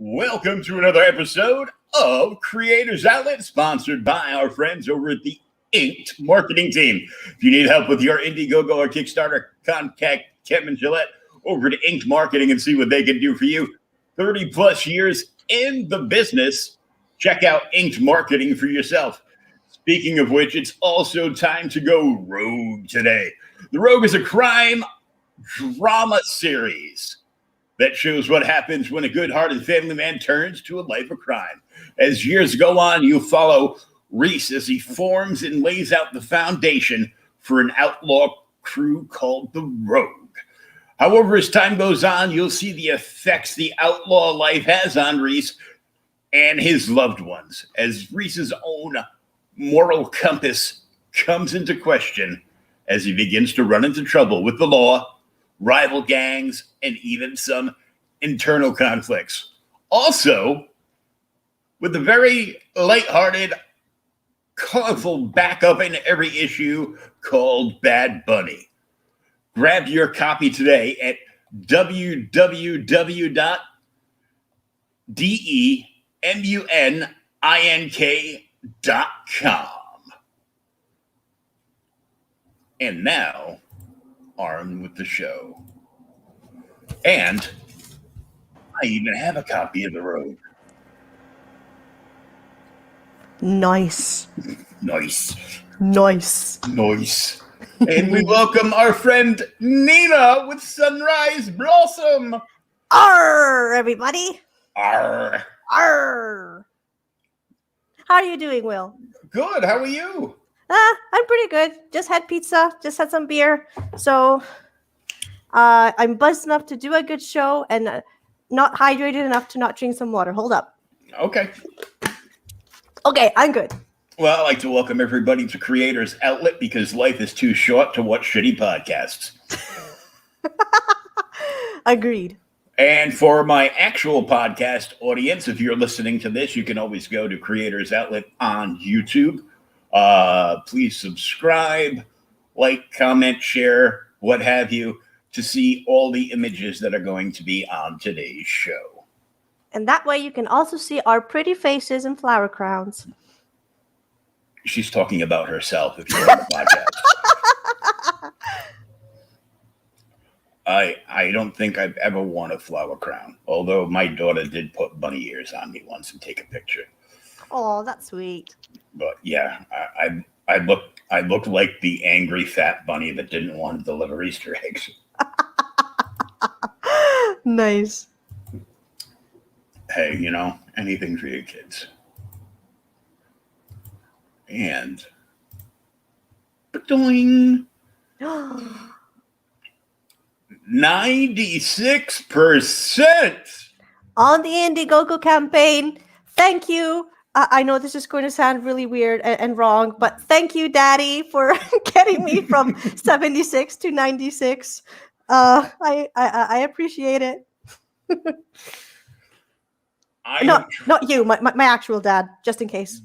Welcome to another episode of Creators Outlet, sponsored by our friends over at the Inked Marketing Team. If you need help with your Indiegogo or Kickstarter, contact Kevin Gillette over to Inked Marketing and see what they can do for you. 30 plus years in the business. Check out Inked Marketing for yourself. Speaking of which, it's also time to go rogue today. The Rogue is a crime drama series that shows what happens when a good-hearted family man turns to a life of crime. As years go on, you follow Reese as he forms and lays out the foundation for an outlaw crew called the Rogue. However, as time goes on, you'll see the effects the outlaw life has on Reese and his loved ones, as Reese's own moral compass comes into question as he begins to run into trouble with the law, rival gangs, and even some internal conflicts. Also, with a very lighthearted, colorful backup in every issue called Bad Bunny. Grab your copy today at www.demunink.com. And now, armed with the show. And I even have a copy of The Rogue. Nice. Nice. And we welcome our friend Nina with Sunrise Blossom. Arr, everybody. Arr. Arr. How are you doing, Will? Good. How are you? I'm pretty good. Just had pizza. Just had some beer. So I'm buzzed enough to do a good show and not hydrated enough to not drink some water. Hold up. Okay, I'm good. Well, I'd like to welcome everybody to Creators Outlet because life is too short to watch shitty podcasts. Agreed. And for my actual podcast audience, if you're listening to this, you can always go to Creators Outlet on YouTube. Please subscribe, like, comment, share, what have you, to see all the images that are going to be on today's show. And that way you can also see our pretty faces and flower crowns. She's talking about herself if you're on the podcast. I don't think I've ever worn a flower crown, although my daughter did put bunny ears on me once and take a picture. Oh, that's sweet. But yeah, I looked like the angry fat bunny that didn't want to deliver Easter eggs. Nice. Hey, anything for your kids. And 96% on the Indiegogo campaign. Thank you. I know this is going to sound really weird and wrong, but thank you, Daddy, for getting me from 76 to 96. I appreciate it. Not you, my actual dad, just in case.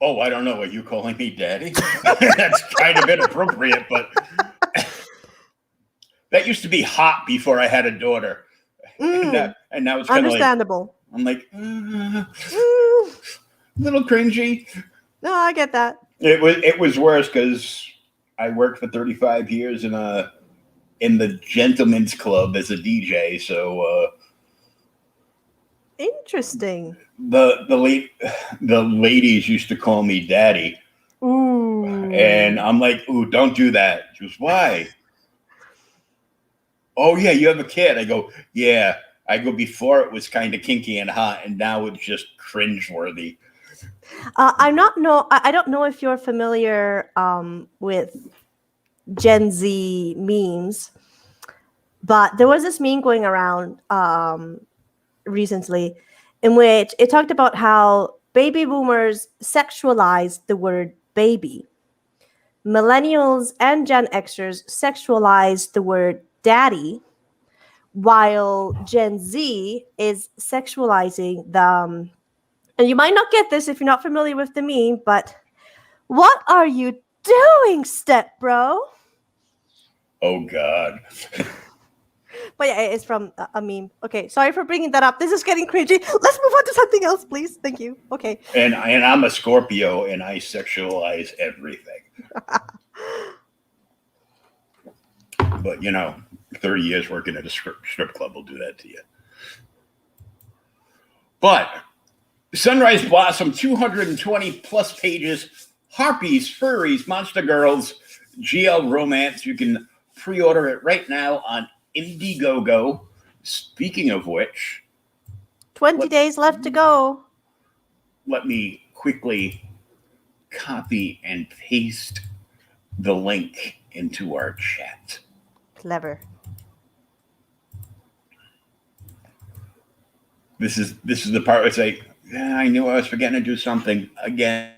Oh, I don't know. Are you calling me Daddy? That's kind of inappropriate, but that used to be hot before I had a daughter. And now it's kind of understandable. I'm like, little cringy. No, I get that. It was worse because I worked for 35 years in the gentleman's club as a DJ. So interesting. The ladies used to call me Daddy. Ooh. And I'm like, ooh, don't do that. She goes, why? Oh yeah, you have a kid. I go, yeah. I go, before it was kind of kinky and hot, and now it's just cringeworthy. I don't know if you're familiar with Gen Z memes, but there was this meme going around recently in which it talked about how baby boomers sexualized the word baby. Millennials and Gen Xers sexualized the word daddy, while Gen Z is sexualizing the, and you might not get this if you're not familiar with the meme, but what are you doing, step bro? Oh, God. But yeah, it's from a meme. Okay, sorry for bringing that up. This is getting cringy. Let's move on to something else, please. Thank you. Okay. And I'm a Scorpio, and I sexualize everything. But 30 years working at a strip club will do that to you. But Sunrise Blossom, 220 plus pages, Harpies, Furries, Monster Girls, GL Romance. You can pre-order it right now on Indiegogo. Speaking of which, 20 days left to go. Let me quickly copy and paste the link into our chat. Clever. This is the part where it's like, I knew I was forgetting to do something again.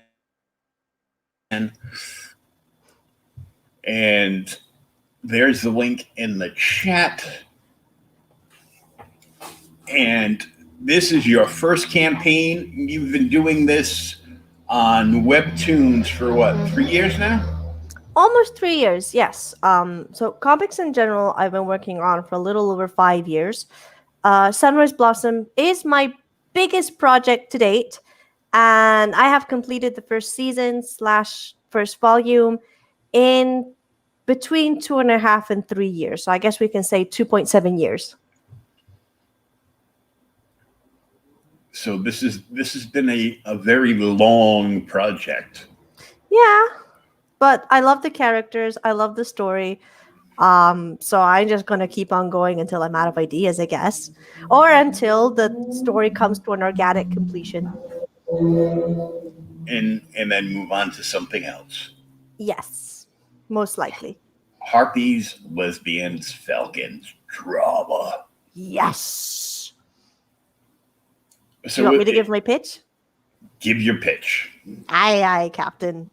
And there's the link in the chat. And this is your first campaign. You've been doing this on Webtoons for what, 3 years now? Almost 3 years, yes. So comics in general, I've been working on for a little over 5 years. Sunrise Blossom is my biggest project to date, and I have completed the first season / first volume in between 2.5 and 3 years. So I guess we can say 2.7 years. So this has been a very long project. Yeah, but I love the characters. I love the story. So I'm just gonna keep on going until I'm out of ideas, I guess, or until the story comes to an organic completion. And then move on to something else. Yes, most likely. Harpies, Lesbians, Falcons, drama. Yes. So you want me to give my pitch? Give your pitch. Aye, aye, Captain.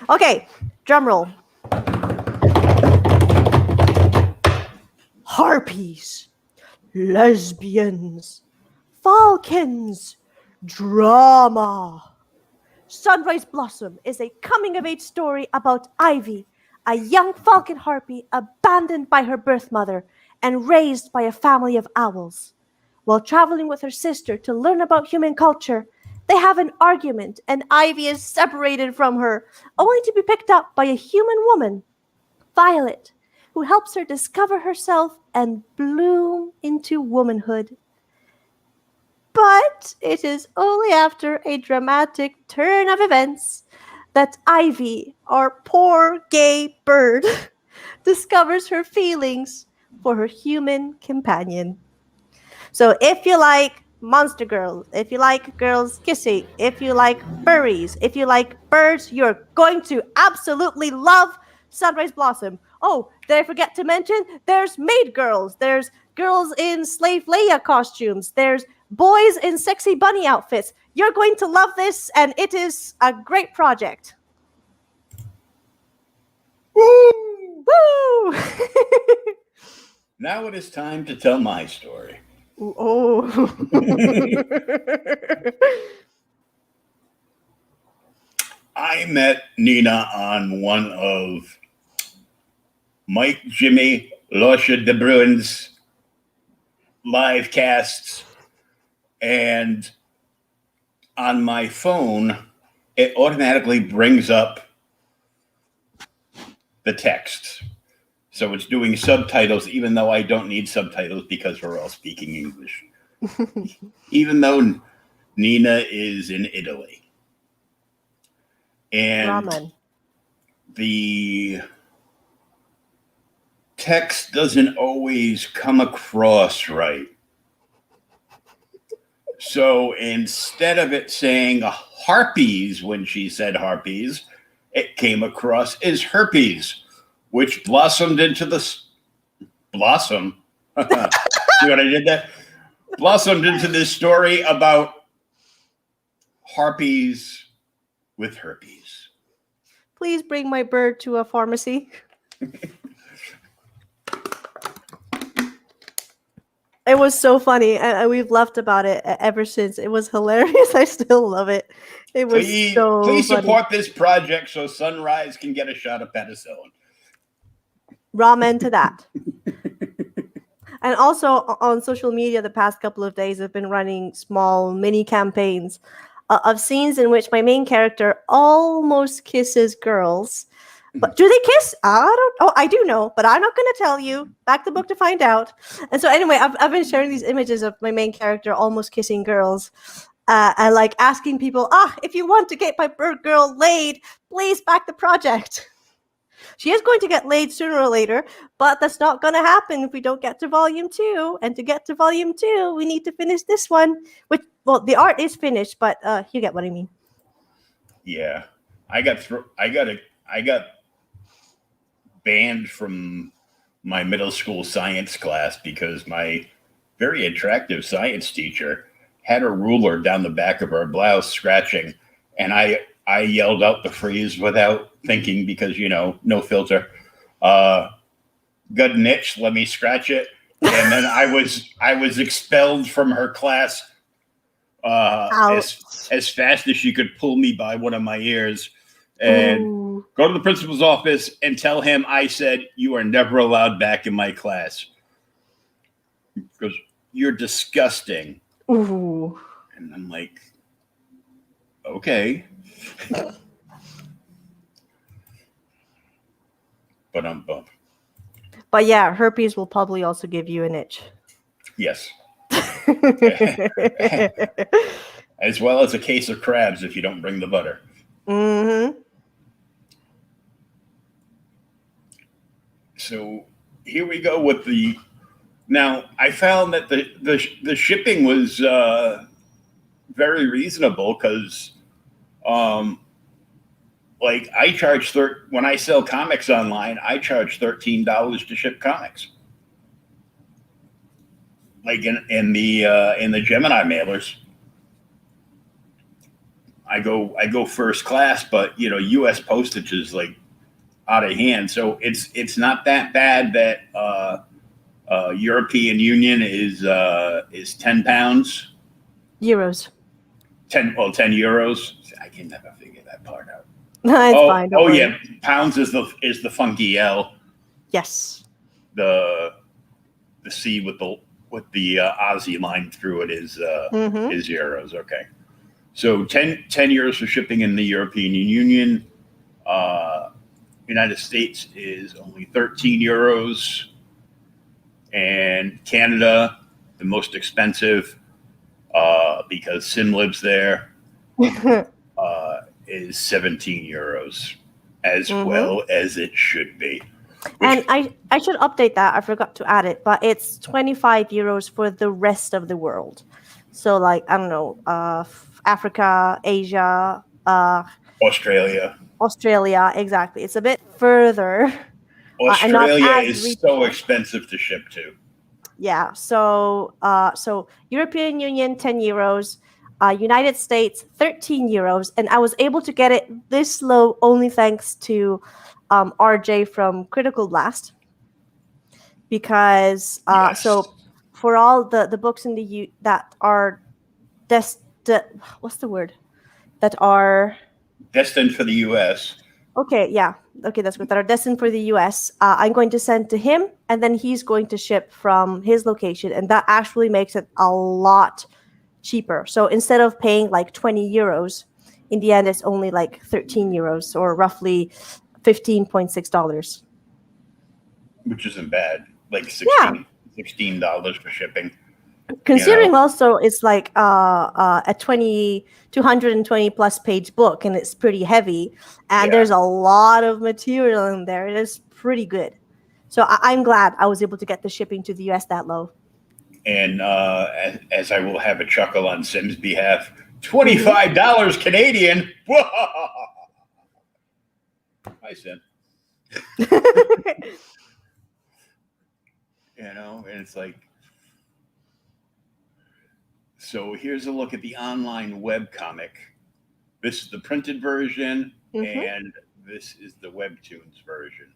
Okay, drum roll. Harpies, lesbians, falcons, drama. Sunrise Blossom is a coming-of-age story about Ivy, a young falcon harpy abandoned by her birth mother and raised by a family of owls. While traveling with her sister to learn about human culture, they have an argument and Ivy is separated from her, only to be picked up by a human woman, Violet, who helps her discover herself and bloom into womanhood. But it is only after a dramatic turn of events that Ivy, our poor gay bird, discovers her feelings for her human companion. So if you like monster girls, if you like girls kissing, if you like furries, if you like birds, you're going to absolutely love Sunrise Blossom. Oh, did I forget to mention? There's maid girls. There's girls in slave Leia costumes. There's boys in sexy bunny outfits. You're going to love this, and it is a great project. Woo! Woo! Now it is time to tell my story. Oh. I met Nina on one of Mike, Jimmy, Losha de Bruin's live casts, and on my phone, it automatically brings up the text. So it's doing subtitles, even though I don't need subtitles because we're all speaking English. Even though Nina is in Italy. And Ramen. The text doesn't always come across right. So instead of it saying harpies when she said harpies, it came across as herpes, which blossomed into this blossom. See what I did there? Blossomed into this story about harpies with herpes. Please bring my bird to a pharmacy. It was so funny, and we've laughed about it ever since. It was hilarious. I still love it. It was Please funny. support this project so Sunrise can get a shot of penicillin. Ramen to that. And also on social media, the past couple of days, I've been running small mini campaigns of scenes in which my main character almost kisses girls. But do they kiss? I don't. Oh, I do know, but I'm not going to tell you. Back the book to find out. And so anyway, I've been sharing these images of my main character almost kissing girls, and like asking people, if you want to get my bird girl laid, please back the project. She is going to get laid sooner or later, but that's not going to happen if we don't get to volume 2. And to get to volume 2, we need to finish this one. Which, well, the art is finished, but you get what I mean. Yeah, I got banned from my middle school science class because my very attractive science teacher had a ruler down the back of her blouse scratching, and I yelled out the phrase without thinking because, no filter. Good niche, let me scratch it. And then I was expelled from her class as fast as she could pull me by one of my ears and go to the principal's office and tell him I said, "You are never allowed back in my class because you're disgusting." Ooh. And I'm like, okay. But yeah, herpes will probably also give you an itch. Yes. As well as a case of crabs if you don't bring the butter. Mm-hmm. So here we go with the. Now I found that the shipping was very reasonable because, like I charge when I sell comics online, I charge $13 to ship comics. Like in the Gemini mailers, I go first class, but U.S. postage is like out of hand. So it's not that bad that European Union is £10. Euros. 10 euros. I can never figure that part out. It's fine. Don't worry. Yeah, pounds is the funky L. Yes. The C with the Aussie line through it is euros. Okay. So 10 euros for shipping in the European Union. United States is only 13 euros. And Canada, the most expensive, because Sim lives there, is 17 euros, as well as it should be. And I should update that. I forgot to add it, but it's 25 euros for the rest of the world. So like, I don't know, Africa, Asia, Australia, exactly. It's a bit further. Australia is so expensive to ship to. Yeah. So European Union, 10 euros. United States, 13 euros. And I was able to get it this low only thanks to RJ from Critical Blast. Because so for all the books in the that are what's the word? That are destined for the US. Okay, yeah. Okay, that's good. That are destined for the US. I'm going to send to him, and then he's going to ship from his location, and that actually makes it a lot cheaper. So instead of paying like 20 euros, in the end, it's only like 13 euros or roughly $15.6. Which isn't bad. Like $16 for shipping. Considering also it's like a 220 plus page book, and it's pretty heavy, and there's a lot of material in there. It is pretty good. So I'm glad I was able to get the shipping to the US that low. And as I will have a chuckle on Sim's behalf, $25 Canadian. Hi, Sim. And it's like, so here's a look at the online webcomic. This is the printed version, and this is the Webtoons version.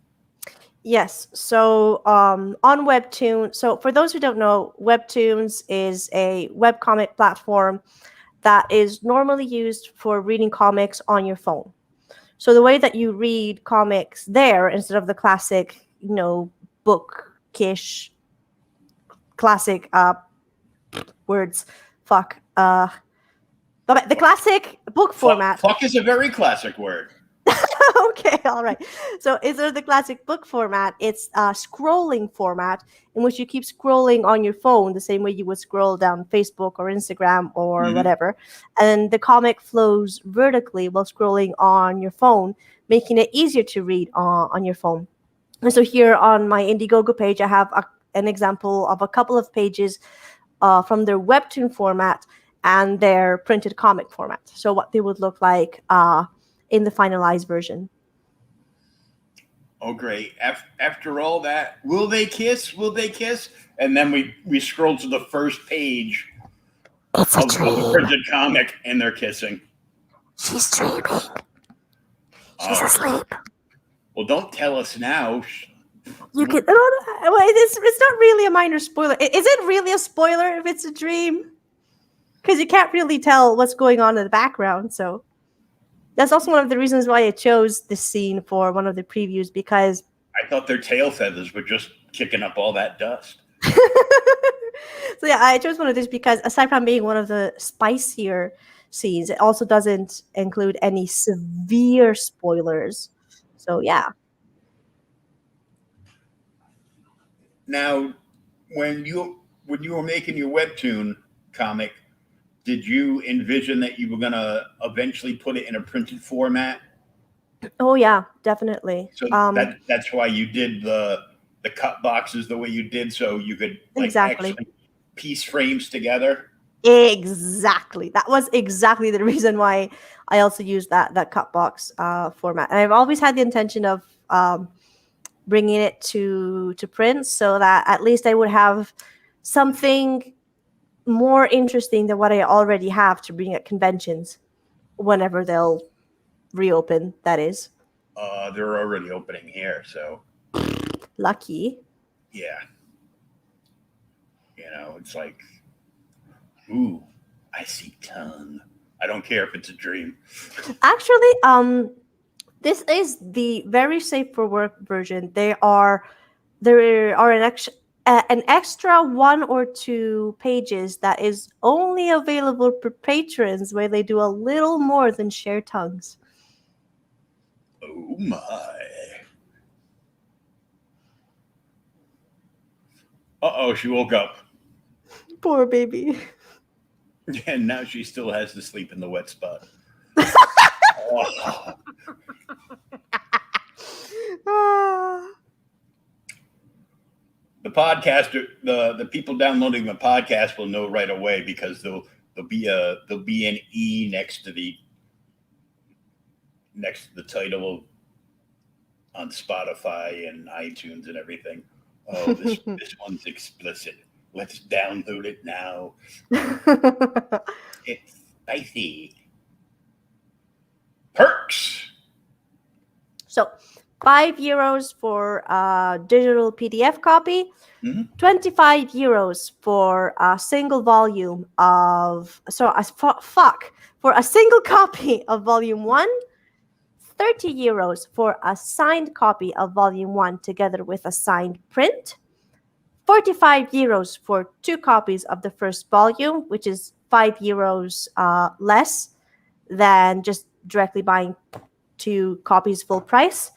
Yes. So on Webtoon, so for those who don't know, Webtoons is a webcomic platform that is normally used for reading comics on your phone. So the way that you read comics there, instead of the classic, bookish classic words. Fuck. The classic book format. Fuck is a very classic word. Okay, all right. So instead of the classic book format, it's a scrolling format in which you keep scrolling on your phone the same way you would scroll down Facebook or Instagram or whatever. And the comic flows vertically while scrolling on your phone, making it easier to read on your phone. And so here on my Indiegogo page, I have an example of a couple of pages from their Webtoon format and their printed comic format. So what they would look like in the finalized version. Oh, great. After all that, will they kiss? Will they kiss? And then we scroll to the first page of the printed comic, and they're kissing. She's dreaming. She's asleep. Well, don't tell us now. You can. It's not really a minor spoiler. Is it really a spoiler if it's a dream? Because you can't really tell what's going on in the background. So that's also one of the reasons why I chose this scene for one of the previews, because I thought their tail feathers were just kicking up all that dust. So yeah, I chose one of these because aside from being one of the spicier scenes, it also doesn't include any severe spoilers. So yeah. Now, when you were making your Webtoon comic, did you envision that you were going to eventually put it in a printed format? Oh yeah, definitely. So that's why you did the cut boxes the way you did, so you could actually piece frames together. Exactly. That was exactly the reason why I also used that cut box format. And I've always had the intention of bringing it to print, so that at least I would have something more interesting than what I already have to bring at conventions whenever they'll reopen, that is. They're already opening here, so lucky. Yeah. You know, it's like, ooh, I see tongue. I don't care if it's a dream. Actually, this is the very safe for work version. There are an extra 1 or 2 pages that is only available for patrons, where they do a little more than share tongues. Oh my. Uh-oh, she woke up. Poor baby. And now she still has to sleep in the wet spot. The podcaster, the people downloading the podcast will know right away, because there'll be an E next to the title on Spotify and iTunes and everything. Oh, this one's explicit. Let's download it now. It's spicy. Perks. So, €5 for a digital PDF copy, 25 euros for a single volume of, for a single copy of volume 1, 30 euros for a signed copy of volume 1 together with a signed print, 45 euros for 2 copies of the first volume, which is 5 euros less than just directly buying 2 copies full price.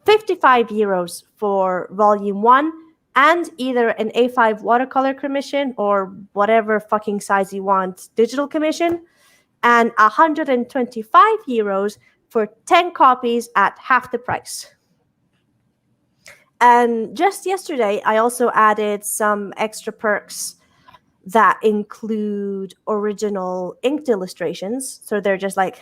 55 euros for volume 1 and either an A5 watercolor commission or whatever fucking size you want digital commission, and 125 euros for 10 copies at half the price. And just yesterday, I also added some extra perks that include original inked illustrations. So they're just like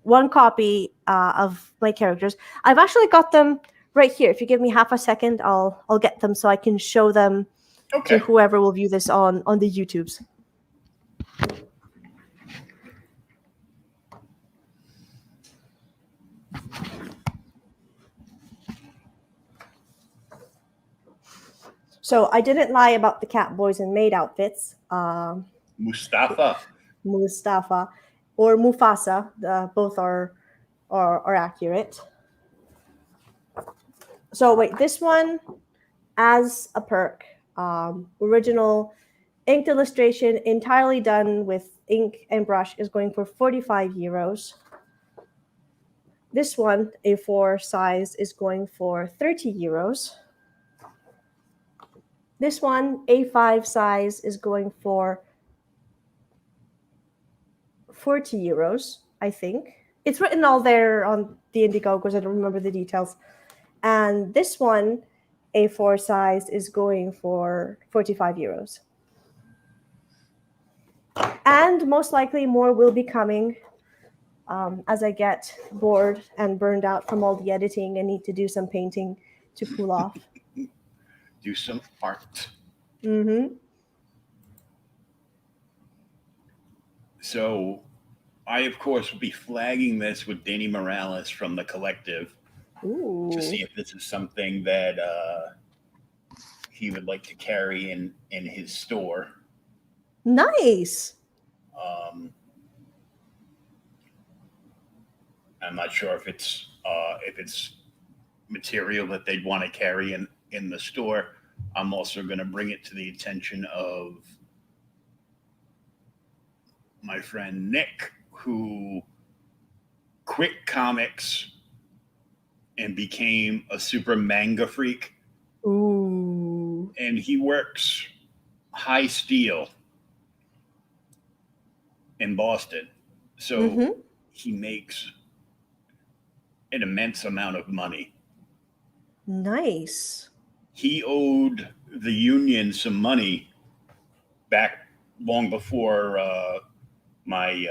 1 copy of my characters. I've actually got them right here. If you give me half a second, I'll get them so I can show them to whoever will view this on the YouTubes. So I didn't lie about the cat boys and maid outfits. Mustafa or Mufasa, both are accurate. So wait, this one as a perk Original inked illustration, entirely done with ink and brush, is going for 45 euros. This one, A4 size, is going for 30 euros. This one, A5 size, is going for 40 euros, I think. It's written all there on the Indiegogo because I don't remember the details. And this one, A4 size, is going for 45 euros. And most likely more will be coming as I get bored and burned out from all the editing and need to do some painting to cool off. Do some art. Mm-hmm. So I, of course, will be flagging this with Danny Morales from the collective Ooh. to see if this is something that he would like to carry in his store. Nice. I'm not sure if it's material that they'd want to carry in the store. I'm also going to bring it to the attention of my friend Nick, who quit comics and became a super manga freak. Ooh. And he works high steel in Boston. So he makes an immense amount of money. Nice. He owed the union some money back long before my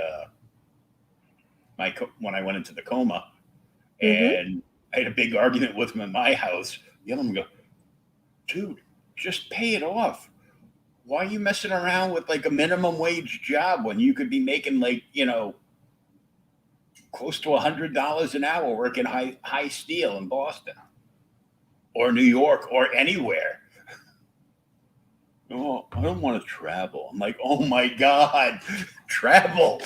when I went into the coma, and I had a big argument with him in my house. Yelling, him, go, dude, just pay it off. Why are you messing around with like a minimum wage job when you could be making like, close to $100 an hour working high steel in Boston or New York or anywhere? Oh, I don't want to travel. I'm like, oh my God, travel.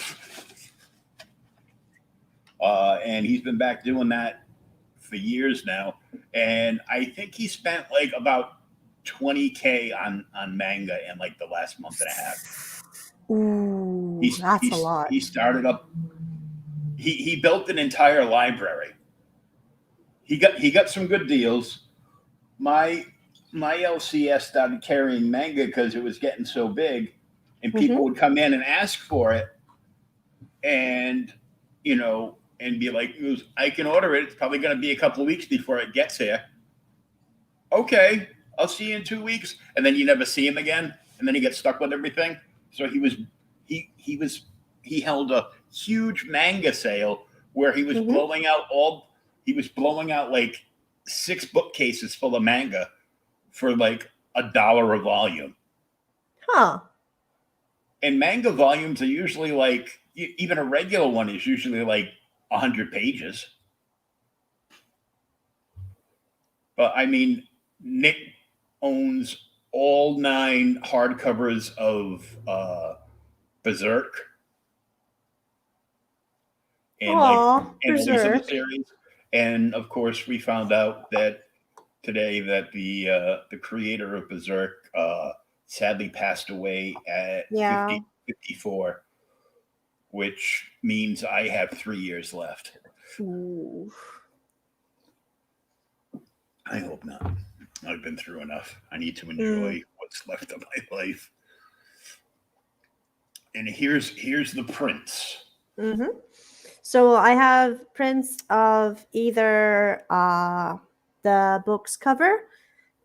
And he's been back doing that for years now. And I think he spent like about $20K on manga in like the last month and a half. Ooh, that's a lot. He started up. He built an entire library. He got some good deals. My LCS started carrying manga because it was getting so big, and people would come in and ask for it, and and be like, I can order it. It's probably going to be a couple of weeks before it gets here. Okay, I'll see you in 2 weeks. And then you never see him again. And then he gets stuck with everything. So he held a huge manga sale where he was blowing out like 6 bookcases full of manga for like $1 a volume. Huh. And manga volumes are usually like, even a regular one is usually like 100 pages. But I mean, Nick owns all 9 hardcovers of Berserk and Berserk. the series. And of course, we found out that today that the creator of Berserk sadly passed away at 54. Which means I have 3 years left. Ooh. I hope not. I've been through enough. I need to enjoy what's left of my life. And here's the prints. So I have prints of either the book's cover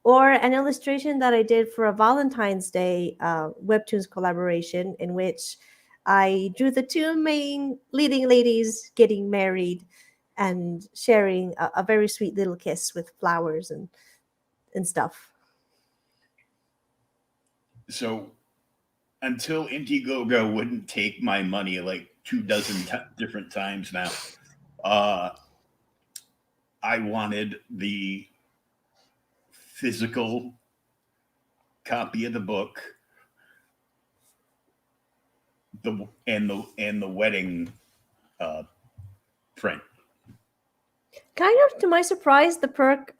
or an illustration that I did for a Valentine's Day Webtoons collaboration in which I drew the 2 main leading ladies getting married and sharing a very sweet little kiss with flowers and stuff. So until Indiegogo wouldn't take my money like 24 different times now, I wanted the physical copy of the book, and the wedding print. Kind of to my surprise, the perk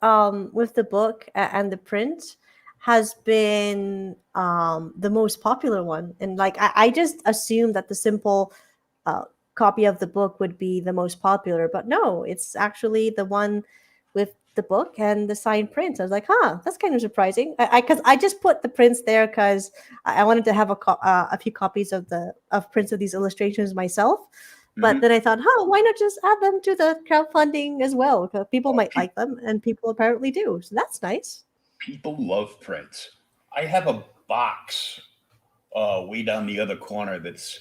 with the book and the print has been the most popular one. And like I just assumed that the simple copy of the book would be the most popular, but no, it's actually the one with the book and the signed prints. I was like, huh, that's kind of surprising. Because I just put the prints there because I wanted to have a few copies of prints of these illustrations myself. But then I thought, huh, why not just add them to the crowdfunding as well? 'Cause people might like them, and people apparently do. So that's nice. People love prints. I have a box way down the other corner that's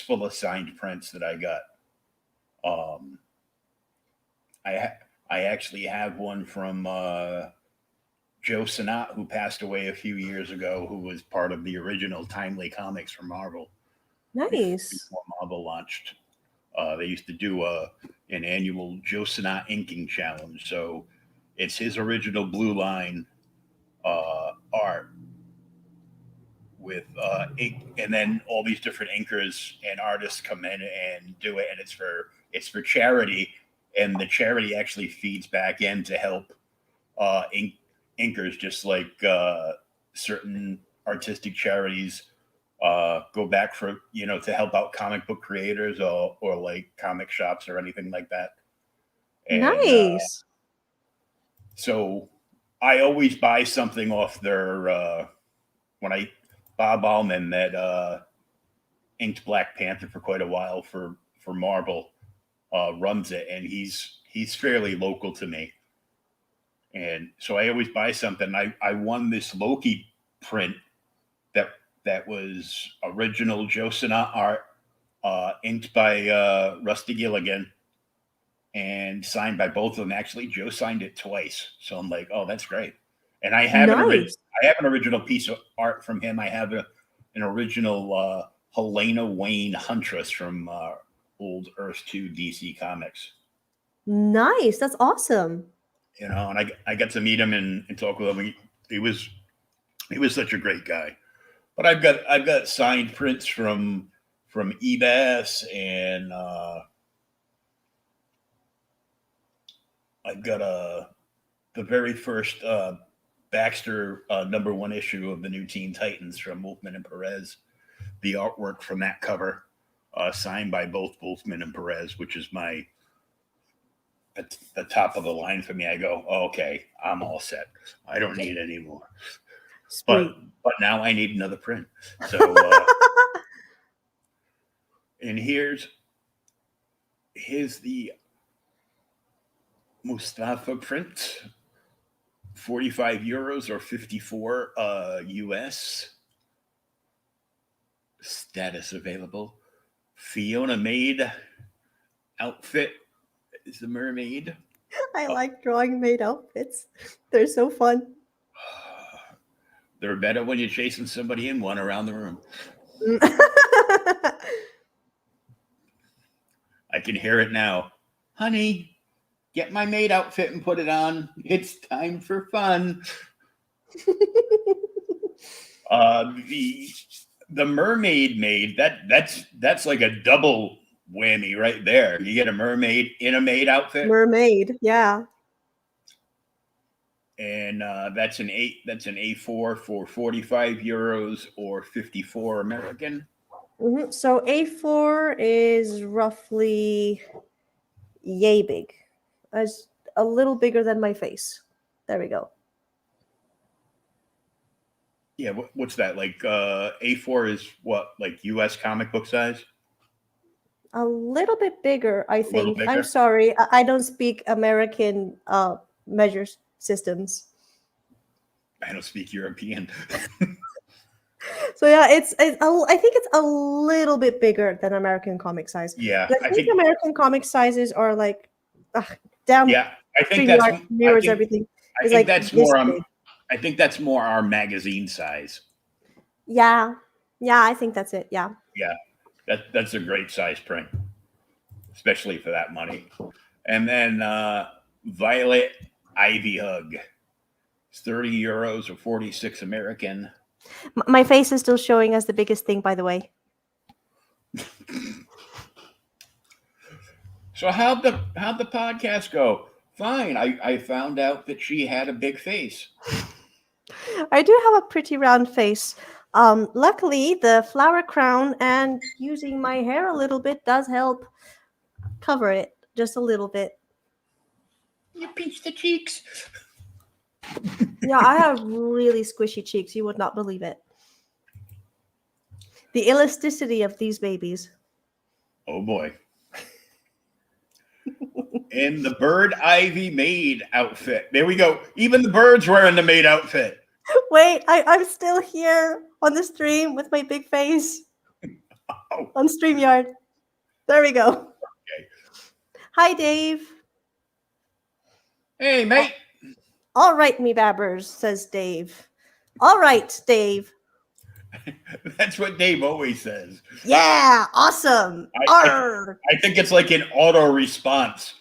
full of signed prints that I got. I actually have one from Joe Sinat, who passed away a few years ago, who was part of the original Timely Comics from Marvel. Nice. Before Marvel launched. They used to do an annual Joe Sinat inking challenge. So it's his original Blue Line art with ink, and then all these different inkers and artists come in and do it, and it's for charity, and the charity actually feeds back in to help inkers, just like certain artistic charities go back for to help out comic book creators or like comic shops or anything like that. And Nice. so I always buy something off their when Bob Allman that inked Black Panther for quite a while for Marvel runs it, and he's fairly local to me, and so I always buy something. I won this Loki print that was original Joe Sinat art, inked by Rusty Gilligan, and signed by both of them. Actually, Joe signed it twice, so I'm like, oh, that's great. And I have Nice. an original piece of art from him. I have an original Helena Wayne Huntress from old Earth 2 DC Comics. Nice. That's awesome. And I got to meet him and talk with him. He was such a great guy. But I've got signed prints from Ebas, and I've got the very first Baxter #1 issue of the new Teen Titans from Wolfman and Perez. The artwork from that cover, signed by both Wolfman and Perez, which is the top of the line for me. I go, oh, okay, I'm all set. I don't need any more. Sweet. But now I need another print. So and here's the Mustafa print, 45 euros or 54 US. Status available. Fiona Maid outfit is the mermaid. I like drawing Maid outfits. They're so fun. They're better when you're chasing somebody in one around the room. I can hear it now. Honey, get my maid outfit and put it on. It's time for fun. The mermaid maid, that's like a double whammy right there. You get a mermaid in a maid outfit. Mermaid, yeah. And that's an A4 for 45 euros or 54 American. Mm-hmm. So A4 is roughly yay big. It's a little bigger than my face. There we go. Yeah, what's that? Like A4 is what, like US comic book size? A little bit bigger, I think. Bigger? I'm sorry. I don't speak American measure systems. I don't speak European. So yeah, I think it's a little bit bigger than American comic size. Yeah, But I think American comic sizes are like down. Yeah, I think that's mirrors everything. I think that's more. I think that's more our magazine size. Yeah, I think that's it. Yeah. Yeah, that's a great size print, especially for that money. And then Violet Ivy Hug. It's 30 euros or 46 American. My face is still showing as the biggest thing, by the way. So how'd the podcast go? Fine. I found out that she had a big face. I do have a pretty round face. Luckily, the flower crown and using my hair a little bit does help cover it just a little bit. You pinch the cheeks. Yeah, I have really squishy cheeks. You would not believe it. The elasticity of these babies. Oh boy. In the bird ivy maid outfit. There we go. Even the bird's wearing the maid outfit. Wait, I'm still here on the stream with my big face Oh. on StreamYard. There we go. Okay. Hi, Dave. Hey, mate. All right, me babbers, says Dave. All right, Dave. That's what Dave always says. Yeah, awesome. I think it's like an auto response.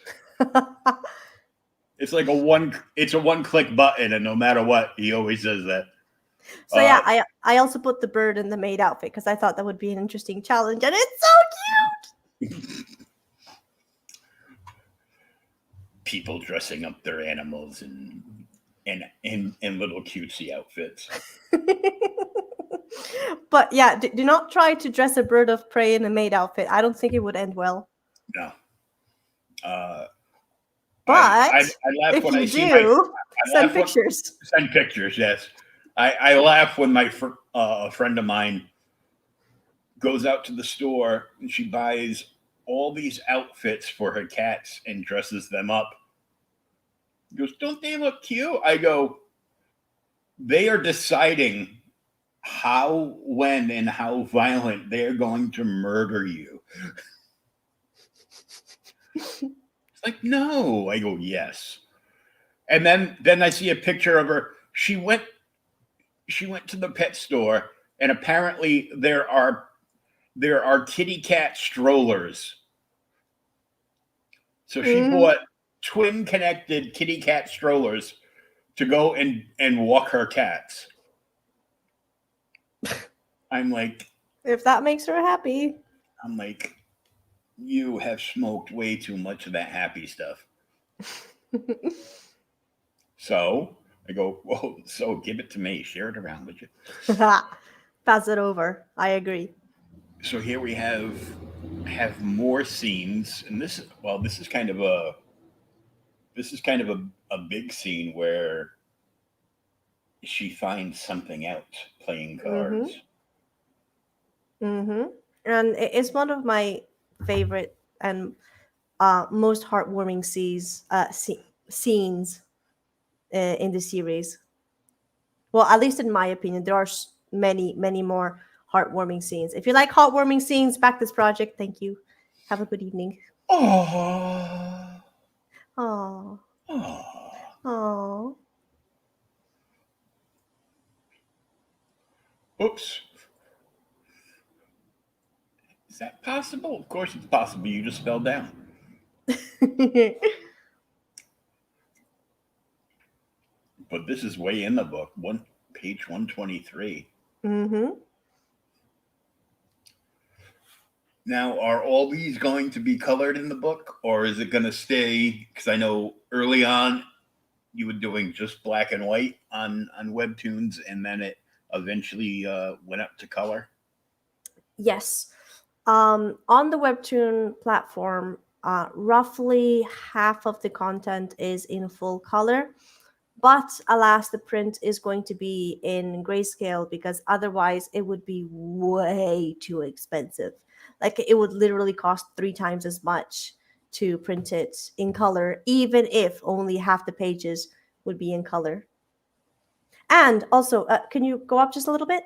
It's like a one-click button, and no matter what, he always says that. So yeah, I also put the bird in the maid outfit because I thought that would be an interesting challenge, and it's so cute. People dressing up their animals in little cutesy outfits. But yeah, do not try to dress a bird of prey in a maid outfit. I don't think it would end well. No. But I laugh if when you I see do, send pictures. Send pictures, yes. I laugh when a friend of mine goes out to the store and she buys all these outfits for her cats and dresses them up. He goes, don't they look cute? I go, they are deciding how, when, and how violent they're going to murder you. It's like, no. I go, yes. And then I see a picture of her. She went to the pet store, and apparently there are kitty cat strollers. So she bought twin connected kitty cat strollers to go and walk her cats. I'm like, If that makes her happy. I'm like, you have smoked way too much of that happy stuff. So I go, well, so give it to me. Share it around with you. Pass it over. I agree. So here we have more scenes, and this is kind of a big scene where she finds something out playing cards. And it's one of my favorite and most heartwarming scenes in the series. Well, at least in my opinion, there are many, many more heartwarming scenes. If you like heartwarming scenes, back this project. Thank you. Have a good evening. Oh. Oh. Oh. Oh. Oops. Is that possible? Of course it's possible. You just fell down. But this is way in the book. Page 123. Now, are all these going to be colored in the book, or is it going to stay? Because I know early on you were doing just black and white on Webtoons, and then it eventually went up to color. Yes. On the Webtoon platform, roughly half of the content is in full color. But alas, the print is going to be in grayscale because otherwise it would be way too expensive. Like it would literally cost 3 times as much to print it in color, even if only half the pages would be in color. And also, can you go up just a little bit?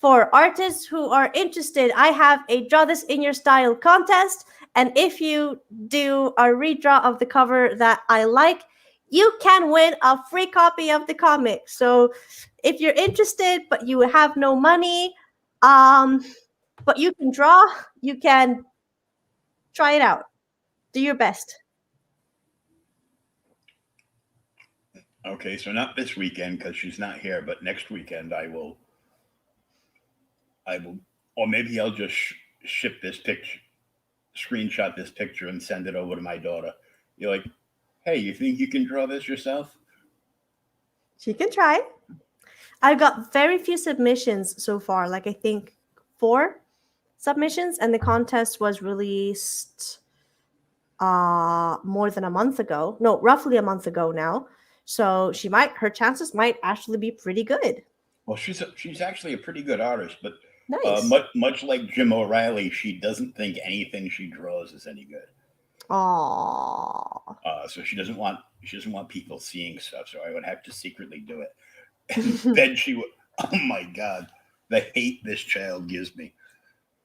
For artists who are interested, I have a Draw This in Your Style contest. And if you do a redraw of the cover that I like, you can win a free copy of the comic. So if you're interested, but you have no money, but you can draw, you can try it out. Do your best. Okay, so not this weekend because she's not here, but next weekend I will, or maybe I'll just ship this picture, screenshot this picture and send it over to my daughter. You're like, hey, you think you can draw this yourself? She can try. I've got very few submissions so far. Like I think 4 submissions, and the contest was released more than a month ago. No, roughly a month ago now. So her chances might actually be pretty good. Well, she's actually a pretty good artist, but Nice. much like Jim O'Reilly, she doesn't think anything she draws is any good. Aww. So she doesn't want people seeing stuff. So I would have to secretly do it. And then she would. Oh my God, the hate this child gives me.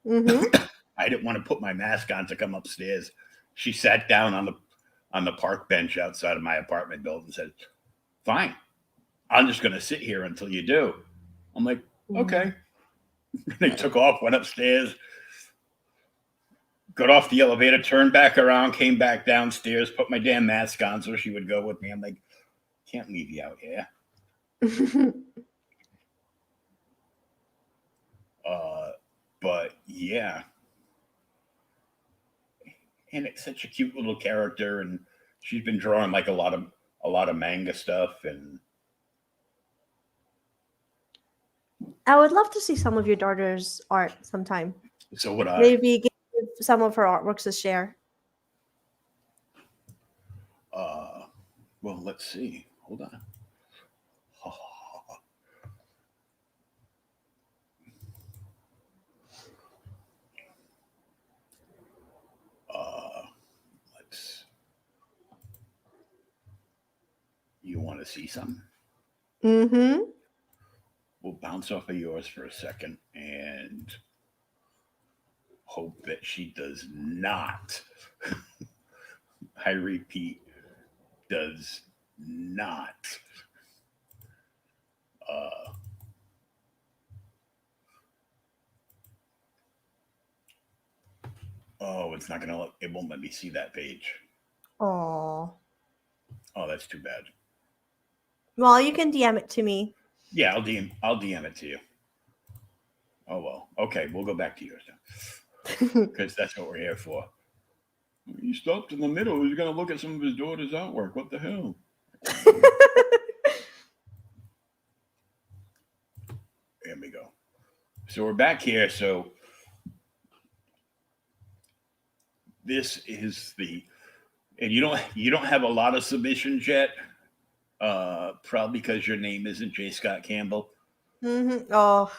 I didn't want to put my mask on to come upstairs. She sat down on the park bench outside of my apartment building and said, "Fine, I'm just going to sit here until you do." I'm like, "Okay." They took off, went upstairs, got off the elevator, turned back around, came back downstairs, put my damn mask on so she would go with me. I'm like, "Can't leave you out here." But yeah. And it's such a cute little character, and she's been drawing like a lot of manga stuff, and I would love to see some of your daughter's art sometime. so would I. Maybe give some of her artworks a share. Well, let's see. Hold on. You want to see something? Mm-hmm. We'll bounce off of yours for a second and hope that she does not. I repeat, does not. Oh, it's not gonna. It won't let me see that page. Aww. Oh, that's too bad. Well, you can DM it to me. Yeah, I'll DM it to you. Oh well. Okay, we'll go back to yours now. Because that's what we're here for. He stopped in the middle. He's gonna look at some of his daughter's artwork. What the hell? There we go. So we're back here. So this is and you don't have a lot of submissions yet. Probably because your name isn't J. Scott Campbell. Oh,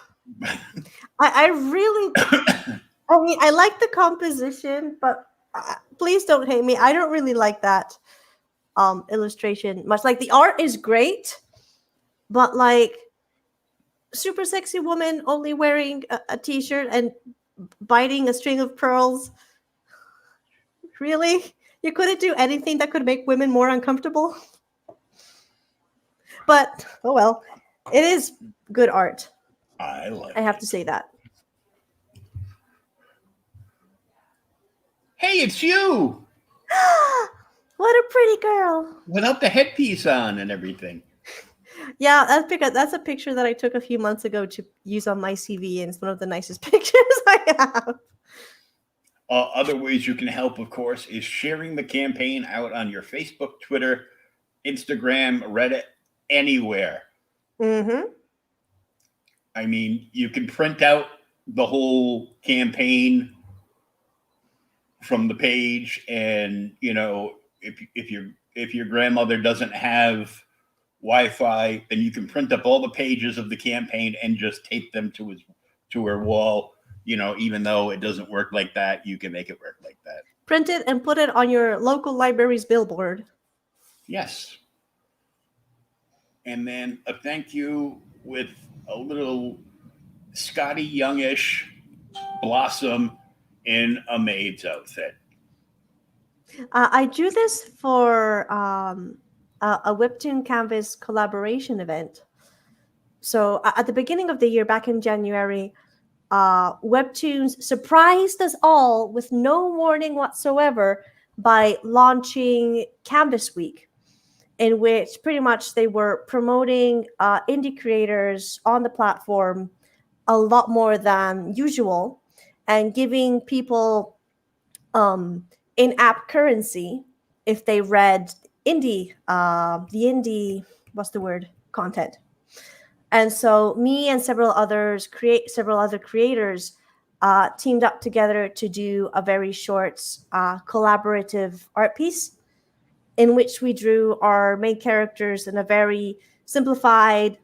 I really, I mean, I like the composition, but please don't hate me. I don't really like that illustration much. Like the art is great, but like super sexy woman only wearing a t-shirt and biting a string of pearls. Really? You couldn't do anything that could make women more uncomfortable? But oh well, it is good art. I have to say that. Hey, it's you! What a pretty girl! Without the headpiece on and everything. Yeah, that's a picture that I took a few months ago to use on my CV, and it's one of the nicest pictures I have. Other ways you can help, of course, is sharing the campaign out on your Facebook, Twitter, Instagram, Reddit, anywhere. Mm-hmm. I mean, you can print out the whole campaign from the page, and if your grandmother doesn't have Wi-Fi, then you can print up all the pages of the campaign and just tape them to her wall. Even though it doesn't work like that, you can make it work like that. Print it and put it on your local library's billboard. Yes. And then a thank you with a little Scotty Youngish Blossom in a maid's outfit. I drew this for a Webtoon Canvas collaboration event. So at the beginning of the year, back in January, Webtoons surprised us all with no warning whatsoever by launching Canvas Week, in which pretty much they were promoting indie creators on the platform a lot more than usual and giving people in-app currency if they read the indie, what's the word, content. And so me and several other creators teamed up together to do a very short collaborative art piece in which we drew our main characters in a very simplified,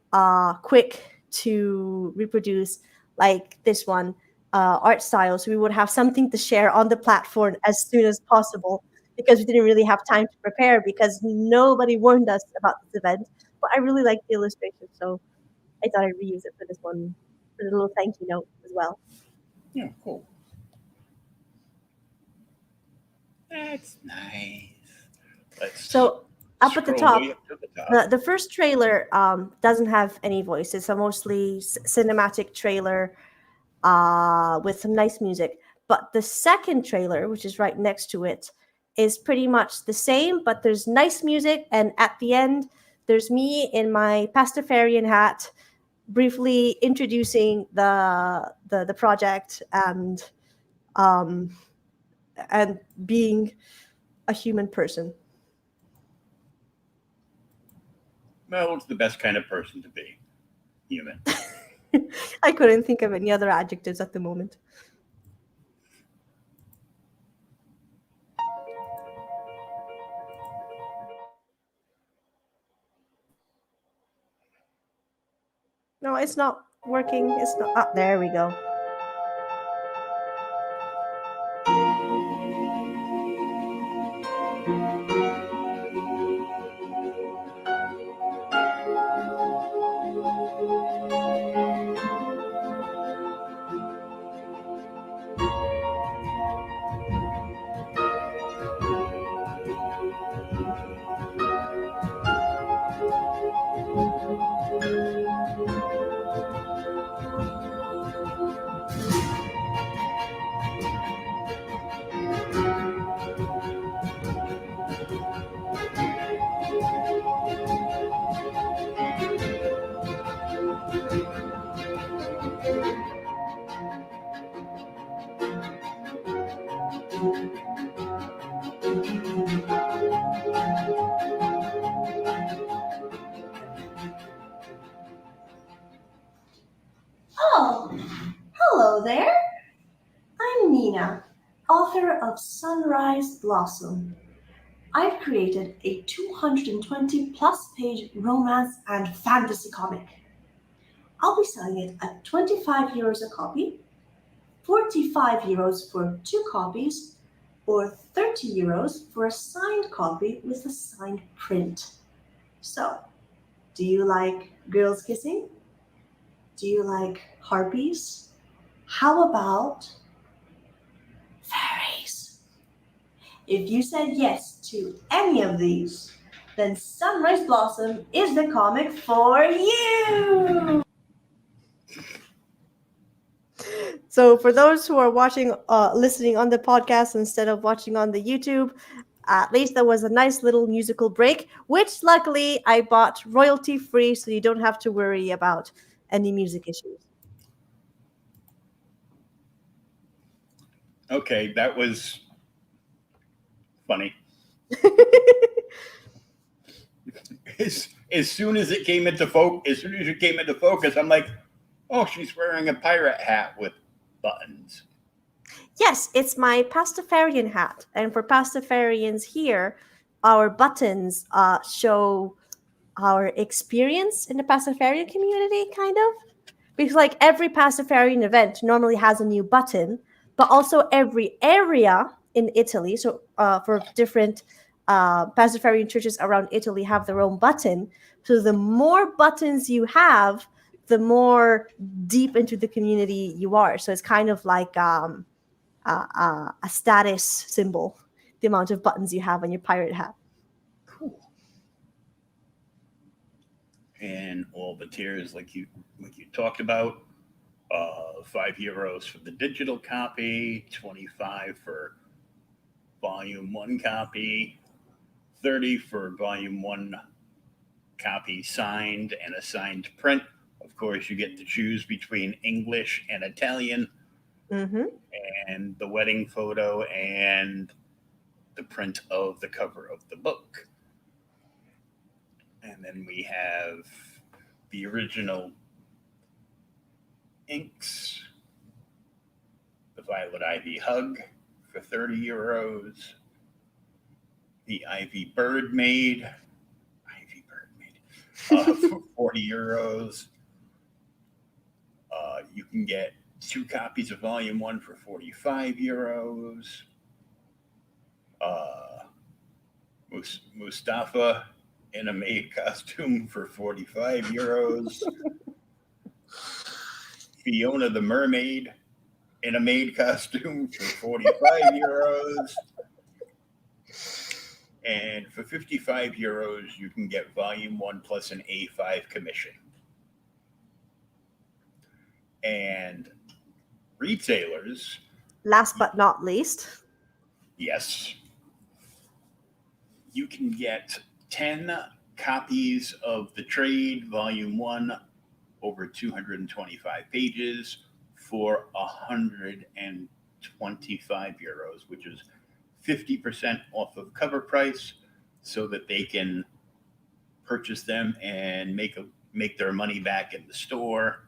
quick to reproduce, like this one, art style. So we would have something to share on the platform as soon as possible because we didn't really have time to prepare because nobody warned us about this event. But I really liked the illustration, so I thought I'd reuse it for this one, for the little thank you note as well. Yeah, cool. That's nice. Let's So up at the scroll top, way up to the top. the first trailer doesn't have any voice. It's a mostly cinematic trailer with some nice music. But the second trailer, which is right next to it, is pretty much the same, but there's nice music. And at the end, there's me in my Pastafarian hat, briefly introducing the project um, and being a human person. Well, it's the best kind of person to be. Human. I couldn't think of any other adjectives at the moment. No, it's not working. It's not. Ah, there we go. Oh, hello there. I'm Nina, author of Sunrise Blossom. I've created a 220 plus page romance and fantasy comic. I'll be selling it at 25 euros a copy, 45 euros for 2 copies, or 30 euros for a signed copy with a signed print. So, do you like girls kissing? Do you like harpies? How about fairies? If you said yes to any of these, then Sunrise Blossom is the comic for you! So for those who are listening on the podcast instead of watching on the YouTube, at least there was a nice little musical break, which luckily I bought royalty free, so you don't have to worry about any music issues. Okay, that was funny. As soon as it came into focus, I'm like, oh, she's wearing a pirate hat with buttons. Yes, it's my Pastafarian hat. And for Pastafarians here, our buttons show our experience in the Pastafarian community, kind of. Because like every Pastafarian event normally has a new button, but also every area in Italy, so for different Pastafarian churches around Italy have their own button. So the more buttons you have, the more deep into the community you are. So it's kind of like a status symbol, the amount of buttons you have on your pirate hat. Cool. And all the tiers, like you talked about, 5 euros for the digital copy, 25 for volume 1 copy, 30 for volume 1 copy signed and a signed print. Of course, you get to choose between English and Italian, Mm-hmm. and the wedding photo and the print of the cover of the book. And then we have the original inks, the Violet Ivy Hug for 30 euros, the Ivy Bird Maid, for 40 euros. You can get 2 copies of Volume 1 for 45 euros. Mustafa in a maid costume for 45 euros. Fiona the Mermaid in a maid costume for 45 euros. And for 55 euros, you can get Volume 1 plus an A5 commission. And retailers. Last but not least. Yes. You can get 10 copies of The Trade, Volume 1, over 225 pages for 125 euros, which is 50% off of cover price, so that they can purchase them and make their money back in the store.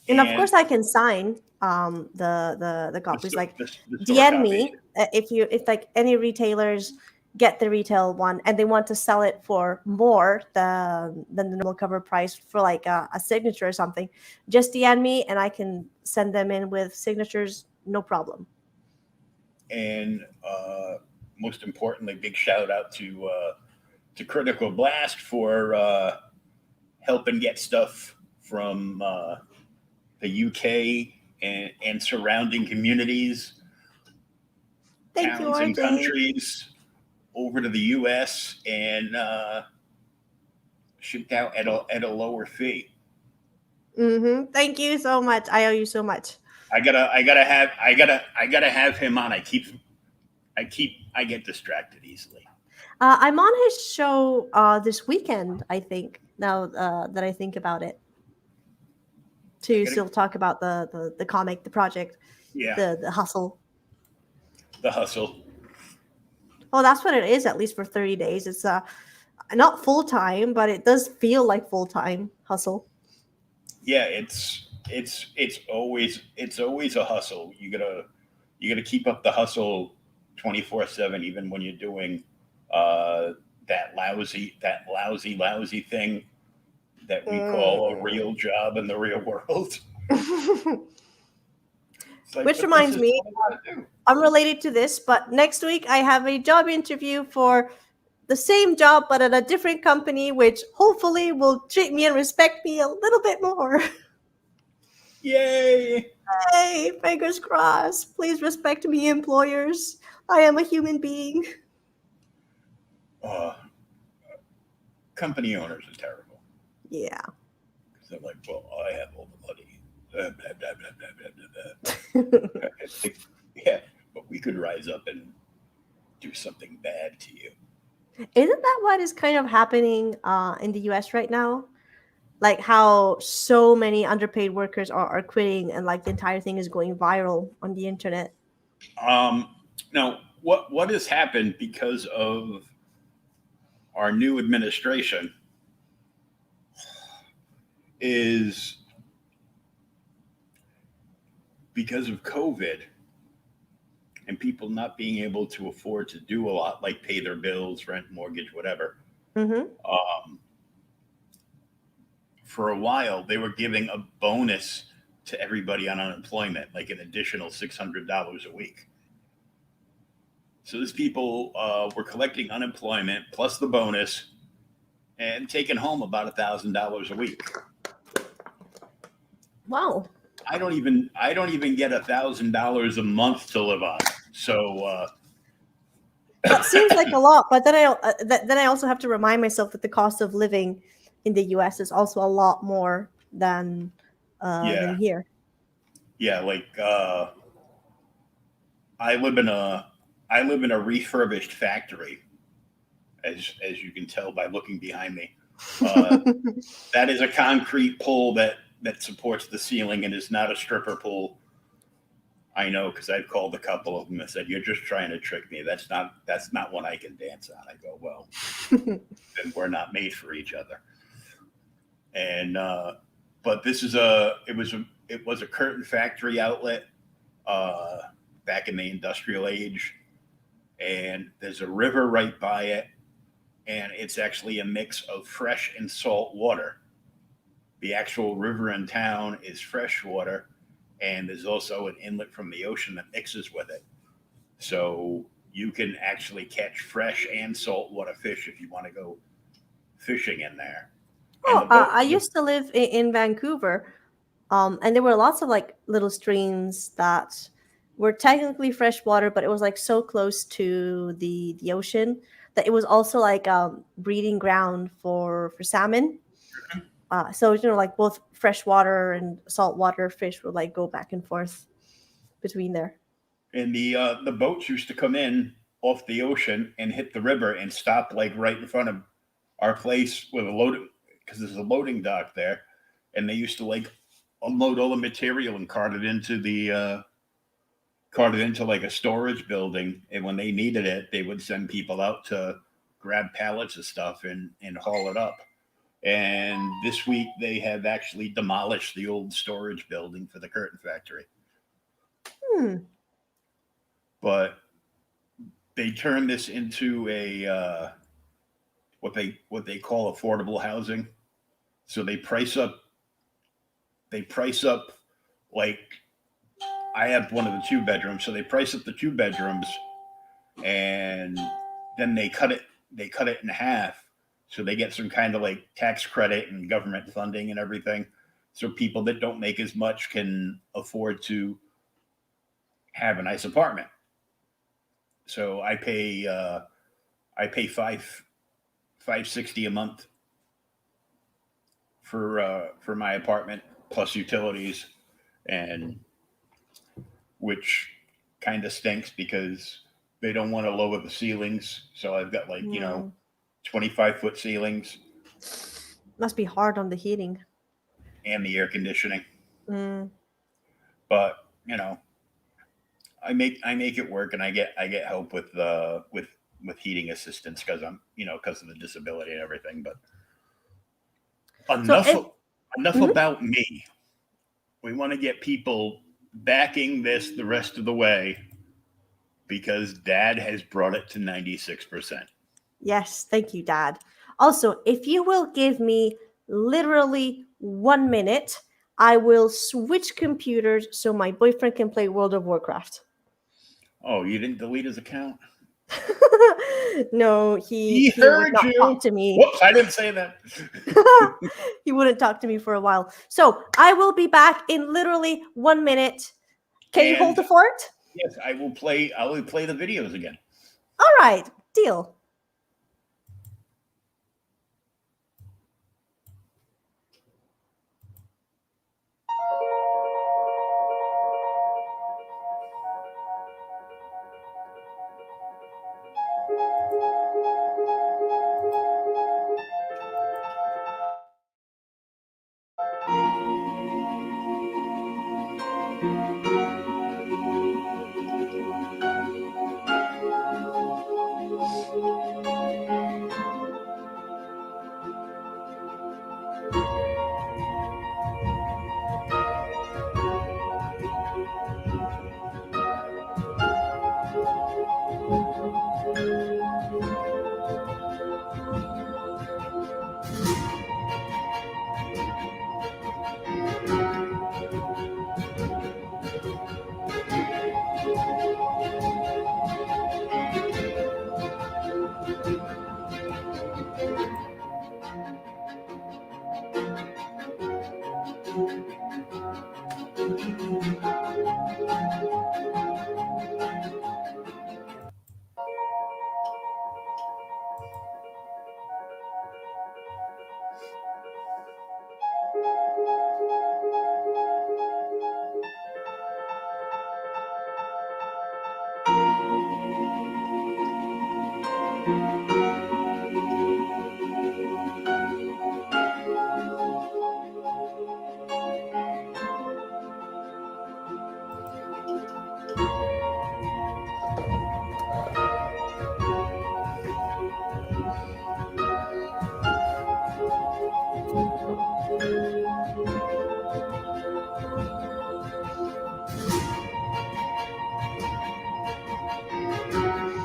And of course, I can sign the copies. Like the DM me if like any retailers get the retail one and they want to sell it for more than the normal cover price for like a signature or something. Just DM me and I can send them in with signatures, no problem. And most importantly, big shout out to Critical Blast for helping get stuff from the UK and surrounding communities, Thank towns you, and RJ. countries over to the US and shipped out at a lower fee. Mm-hmm. Thank you so much. I owe you so much. I gotta have him on. I get distracted easily. I'm on his show this weekend, I think, now that I think about it. To still talk about the comic, the project, Yeah, the hustle. The hustle. Well, that's what it is, at least for 30 days. It's not full time, but it does feel like full time hustle. Yeah, it's always a hustle. You gotta keep up the hustle 24/7, even when you're doing that lousy thing that we call a real job in the real world. Like, which reminds me, unrelated to this, but next week I have a job interview for the same job but at a different company, which hopefully will treat me and respect me a little bit more. Yay! Hey, fingers crossed. Please respect me, employers. I am a human being. Company owners are terrible. Yeah. They're like, well, I have all the money. Blah, blah, blah, blah, blah, blah, blah. Yeah, but we could rise up and do something bad to you. Isn't that what is kind of happening in the US right now? Like how so many underpaid workers are quitting and like the entire thing is going viral on the internet. Now, what has happened because of our new administration is because of COVID and people not being able to afford to do a lot, like pay their bills, rent, mortgage, whatever. Mm-hmm. For a while, they were giving a bonus to everybody on unemployment, like an additional $600 a week. So these people were collecting unemployment plus the bonus and taking home about $1,000 a week. Wow. I don't even get $1,000 a month to live on. So that seems like a lot, but then I also have to remind myself that the cost of living in the US is also a lot more than here. Yeah, like I live in a refurbished factory, as you can tell by looking behind me. That is a concrete pole that supports the ceiling and is not a stripper pole. I know, because I've called a couple of them and said, "You're just trying to trick me. That's not one I can dance on." I go, "Well, then we're not made for each other." And but it was a curtain factory outlet uh, back in the industrial age, and there's a river right by it, and it's actually a mix of fresh and salt water. The actual river in town is fresh water, and there's also an inlet from the ocean that mixes with it. So you can actually catch fresh and saltwater fish if you want to go fishing in there. And Oh, the boat, I used to live in Vancouver, and there were lots of like little streams that were technically freshwater, but it was like so close to the ocean that it was also like breeding ground for salmon. So like both freshwater and saltwater fish would like go back and forth between there. and the boats used to come in off the ocean and hit the river and stop like right in front of our place with a load because there's a loading dock there, and they used to like unload all the material and cart it into like a storage building. And when they needed it, they would send people out to grab pallets of stuff and haul it up. And this week they have actually demolished the old storage building for the curtain factory. Hmm. But they turned this into a what they call affordable housing. So they price up like I have one of the 2 bedrooms, so they price up the 2 bedrooms, and then they cut it in half, so they get some kind of like tax credit and government funding and everything. So people that don't make as much can afford to have a nice apartment. So I pay 560 a month for my apartment plus utilities, and which kind of stinks because they don't want to lower the ceilings. So I've got like, 25-foot ceilings Must be hard on the heating. and the air conditioning. Mm. But, I make it work, and I get help with heating assistance because because of the disability and everything. But So enough if enough mhm. about me. We want to get people backing this the rest of the way because Dad has brought it to 96%. Yes, thank you, Dad. Also, if you will give me literally 1 minute, I will switch computers so my boyfriend can play World of Warcraft. Oh, you didn't delete his account? No, He he would heard not talk you. to me. Whoops, I didn't say that. He wouldn't talk to me for a while. So I will be back in literally 1 minute. Can you hold And the fort? yes, I will play the videos again. All right, deal.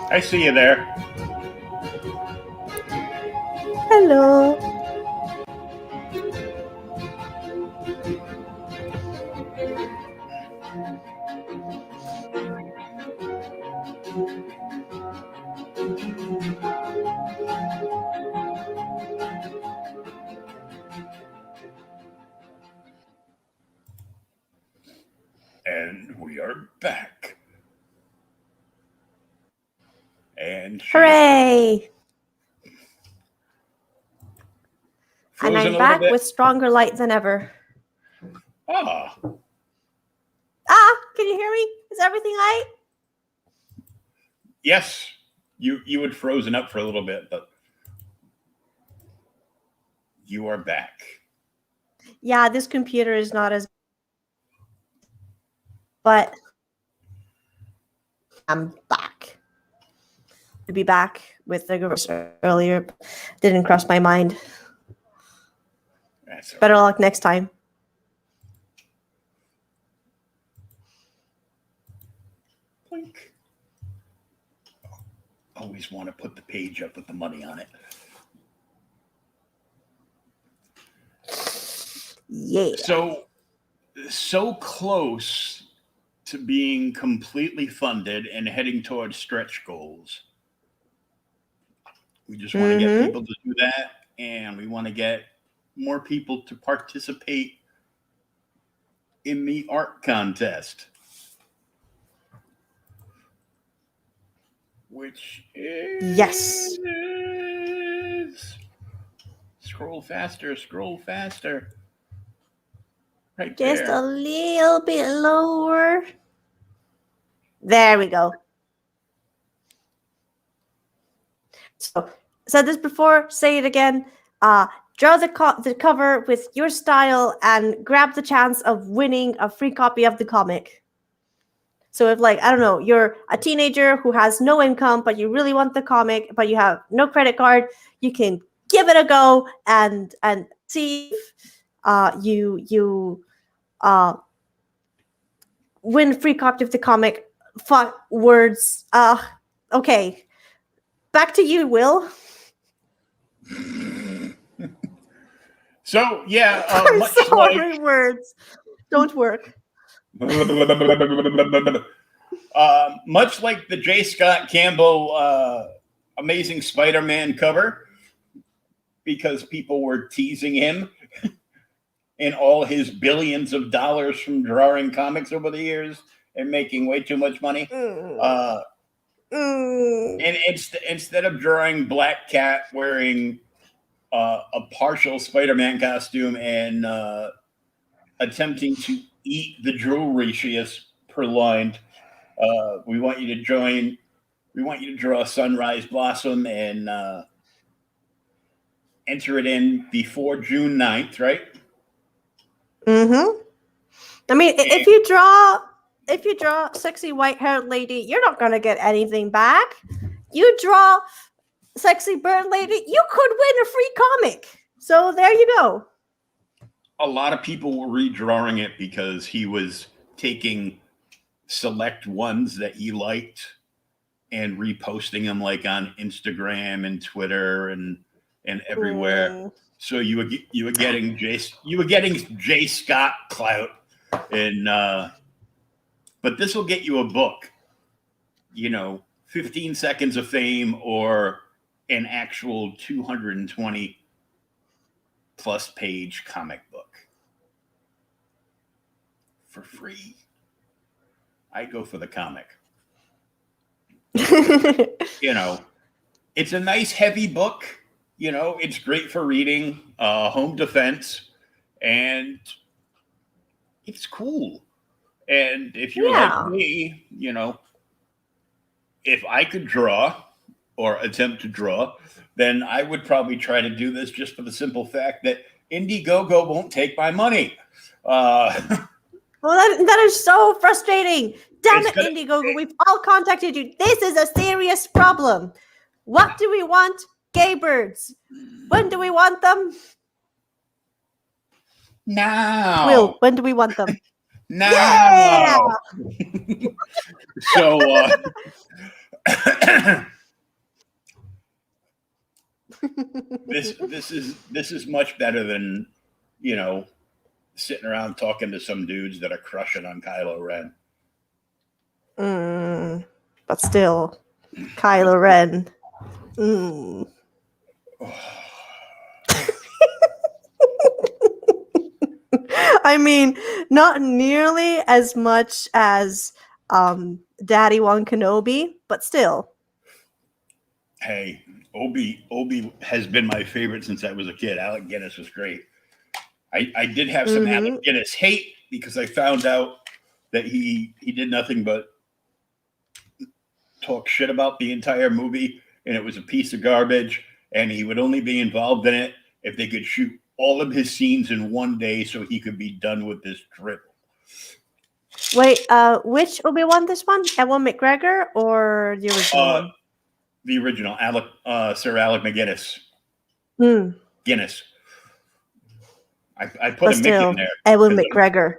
I see you there. Hello. And we are back. And Hooray! And frozen I'm a little back bit. with stronger light than ever. Ah, Can you hear me? Is everything light? yes. You had frozen up for a little bit, but you are back. Yeah, this computer is not as. But I'm back. To be back with the girls earlier didn't cross my mind. That's Better luck next time. Blink. Always want to put the page up with the money on it. Yeah. So close to being completely funded and heading towards stretch goals. We just want to get people to do that, and we want to get more people to participate in the art contest, which is Yes. Scroll faster. Right Just there. a little bit lower. There we go. So, said this before, say it again. Draw the cover with your style and grab the chance of winning a free copy of the comic. So if, like, I don't know, you're a teenager who has no income, but you really want the comic, but you have no credit card, you can give it a go and see if you win a free copy of the comic. Fuck words. Okay. Back to you, Will. So yeah, I'm much sorry, like words don't work. much like the J. Scott Campbell Amazing Spider-Man cover, because people were teasing him and all his billions of dollars from drawing comics over the years and making way too much money. And instead of drawing Black Cat wearing a partial Spider-Man costume and attempting to eat the jewelry she has purloined, we want you to join. We want you to draw a sunrise blossom and enter it in before June 9th, right? I mean, if you draw sexy white-haired lady, you're not gonna get anything back. You draw sexy bird lady, you could win a free comic. So there you go. A lot of people were redrawing it because he was taking select ones that he liked and reposting them, like on Instagram and Twitter and everywhere. So you were getting J. Scott clout, and but this will get you a book. 15 seconds of fame or an actual 220 plus page comic book for free. I go for the comic. It's a nice heavy book. It's great for reading, home defense, and it's cool. And if you're like me, if I could draw or attempt to draw, then I would probably try to do this just for the simple fact that Indiegogo won't take my money. Well, that is so frustrating. Damn it, Indiegogo. We've all contacted you. This is a serious problem. What do we want? Gay birds. When do we want them? Now. Will, when do we want them? Now. Yeah! So, This is much better than, you know, sitting around talking to some dudes that are crushing on Kylo Ren. But still, Kylo Ren. I mean, not nearly as much as Daddy Wan Kenobi, but still. Hey, Obi has been my favorite since I was a kid. Alec Guinness was great. I did have some Alec Guinness hate because I found out that he did nothing but talk shit about the entire movie, and it was a piece of garbage, and he would only be involved in it if they could shoot all of his scenes in one day so he could be done with this trip. Wait, which Obi-Wan this one? Ewan McGregor or the original one? The original, Sir Alec McGuinness. Guinness. I put a Mick in there. Ewan McGregor.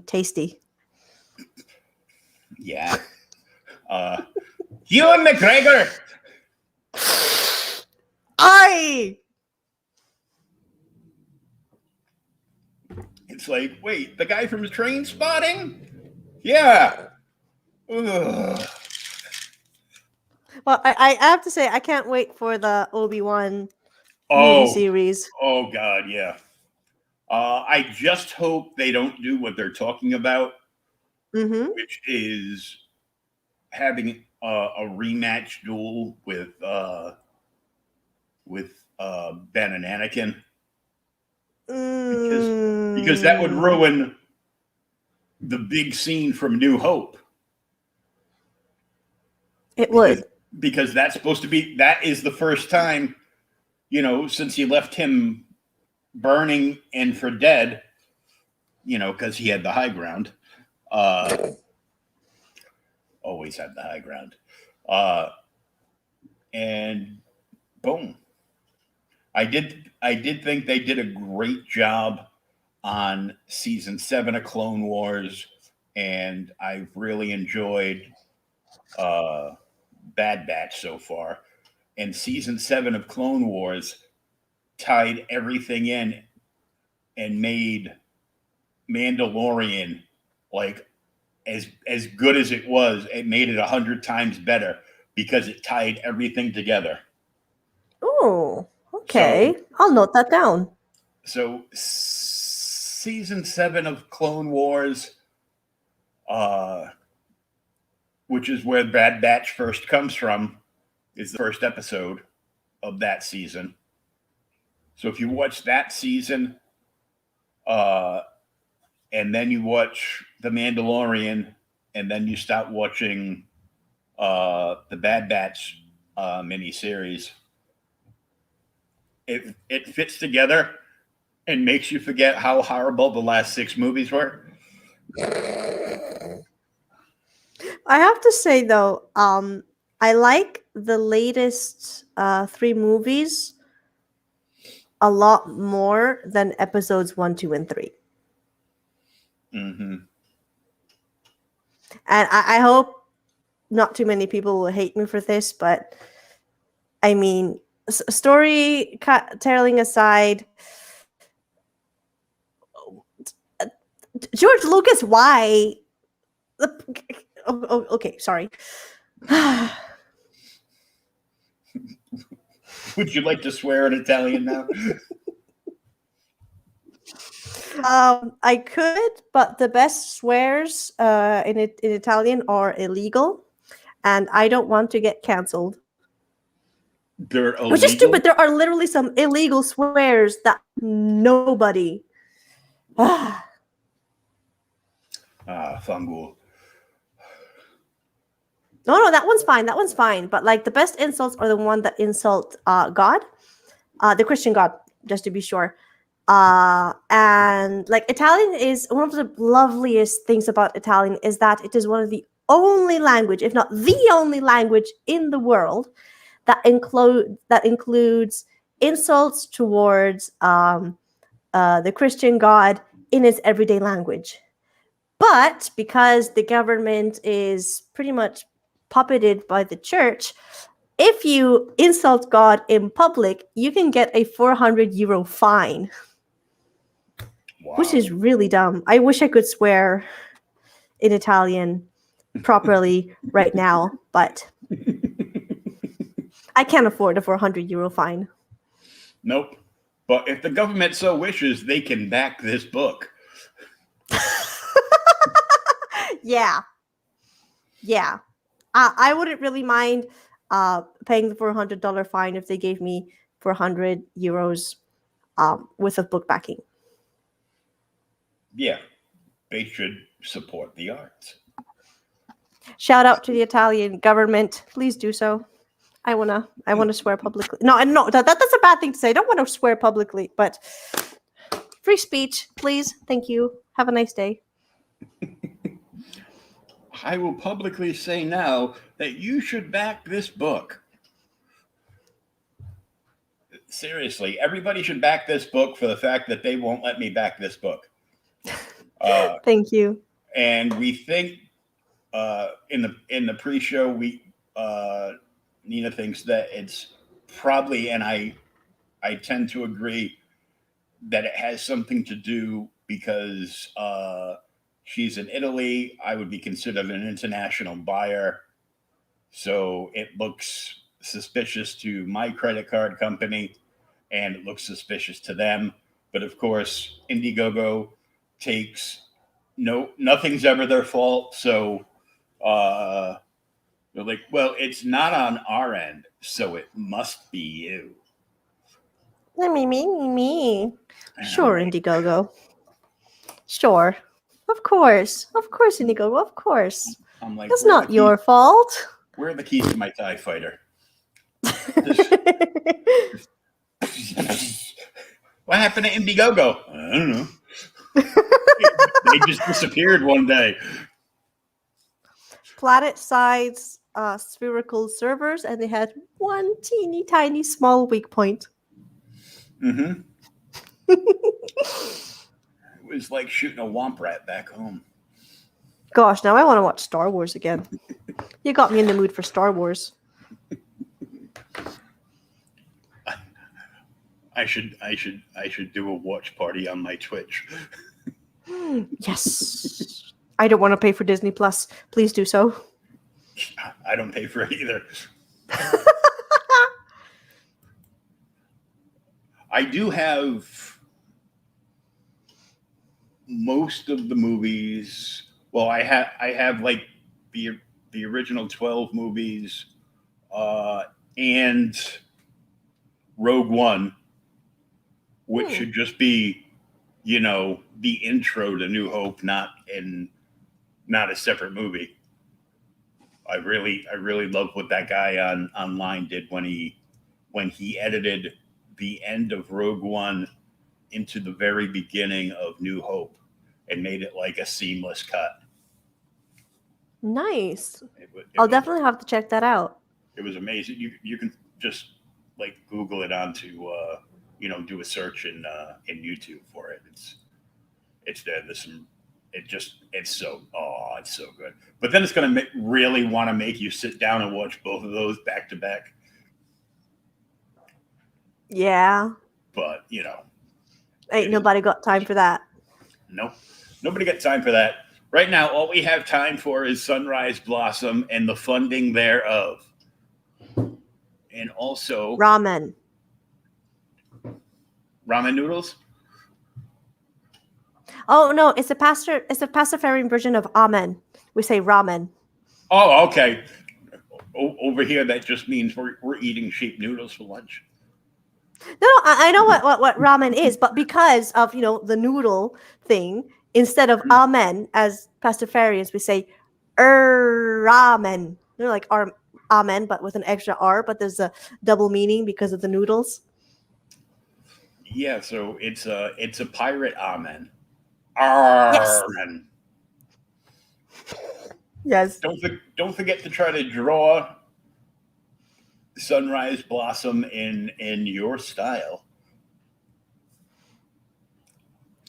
Tasty. Yeah. Ewan McGregor. It's like, wait, the guy from Train Spotting? Yeah. Ugh. Well, I have to say, I can't wait for the Obi-Wan movie series. Oh, God, yeah. I just hope they don't do what they're talking about, which is having a rematch duel with Ben and Anakin. Because that would ruin the big scene from New Hope. It would. Because that's supposed to be, that is the first time, you know, since he left him burning and for dead, you know, because he had the high ground. Always had the high ground. And boom. I did think they did a great job on season 7 of Clone Wars, and I've really enjoyed Bad Batch so far. And season 7 of Clone Wars tied everything in and made Mandalorian like as good as it was. It made it 100 times better because it tied everything together. Oh, okay. I'll note that down. So season 7 of Clone Wars, which is where Bad Batch first comes from, is the first episode of that season. So if you watch that season, and then you watch The Mandalorian, and then you start watching the Bad Batch miniseries, it fits together and makes you forget how horrible the last 6 movies were. I have to say though, I like the latest 3 movies a lot more than episodes 1, 2, and 3. And I hope not too many people will hate me for this, but I mean, storytelling aside, George Lucas, why? Okay, sorry. Would you like to swear in Italian now? I could, but the best swears in Italian are illegal, and I don't want to get canceled. They're illegal? Which is stupid. There are literally some illegal swears that nobody. Fungal. No, that one's fine. That one's fine. But like the best insults are the one that insult God, the Christian God, just to be sure. And like Italian is one of the loveliest things about Italian is that it is one of the only language, if not the only language in the world that includes insults towards the Christian God in its everyday language. But because the government is pretty much puppeted by the church, if you insult God in public, you can get a 400 euro fine, Wow. which is really dumb. I wish I could swear in Italian properly right now, but I can't afford a 400 euro fine. Nope. But if the government so wishes, they can back this book. Yeah. I wouldn't really mind paying the $400 fine if they gave me 400 euros with a book backing. Yeah, they should support the arts. Shout out to the Italian government. Please do so. I wanna swear publicly. No, that's a bad thing to say. I don't want to swear publicly, but free speech, please. Thank you. Have a nice day. I will publicly say now that you should back this book. Seriously, everybody should back this book for the fact that they won't let me back this book. Thank you. And we think in the pre-show, Nina thinks that it's probably, and I tend to agree, that it has something to do because she's in Italy. I would be considered an international buyer, so it looks suspicious to my credit card company, and it looks suspicious to them. But of course, Indiegogo takes nothing's ever their fault. So they're like, well, it's not on our end, so it must be you. Me. Sure, Indiegogo. Sure. Of course, Indiegogo. Of course. I'm like, that's not your fault. Where are the keys to my TIE fighter? What happened to Indiegogo? I don't know. They just disappeared one day. Planet-sized spherical servers, and they had one teeny tiny small weak point. Mm-hmm. It was like shooting a womp rat back home. Gosh, now I want to watch Star Wars again. You got me in the mood for Star Wars. I should do a watch party on my Twitch. Yes. I don't want to pay for Disney Plus. Please do so. I don't pay for it either. I do have most of the movies. Well, I have like the original 12 movies and Rogue One, which should just be, the intro to New Hope, not a separate movie. I really love what that guy online did when he edited the end of Rogue One into the very beginning of New Hope and made it like a seamless cut. Nice. I'll definitely have to check that out. It was amazing. You can just like Google it onto do a search in YouTube for it. It's there. There's some. It's so good. But then it's going to really want to make you sit down and watch both of those back to back. Yeah. But ain't nobody got time for that. Nope. Nobody got time for that. Right now, all we have time for is Sunrise Blossom and the funding thereof. And also ramen noodles. Oh no, it's a Pastafarian version of amen. We say ramen. Oh, okay. Over here, that just means we're eating sheep noodles for lunch. No, I know what ramen is, but because of the noodle thing, instead of amen as Pastafarians, we say ramen. They're like amen, but with an extra R, but there's a double meaning because of the noodles. Yeah, so it's a pirate amen. Amen. Yes. Don't forget to try to draw Sunrise Blossom in your style.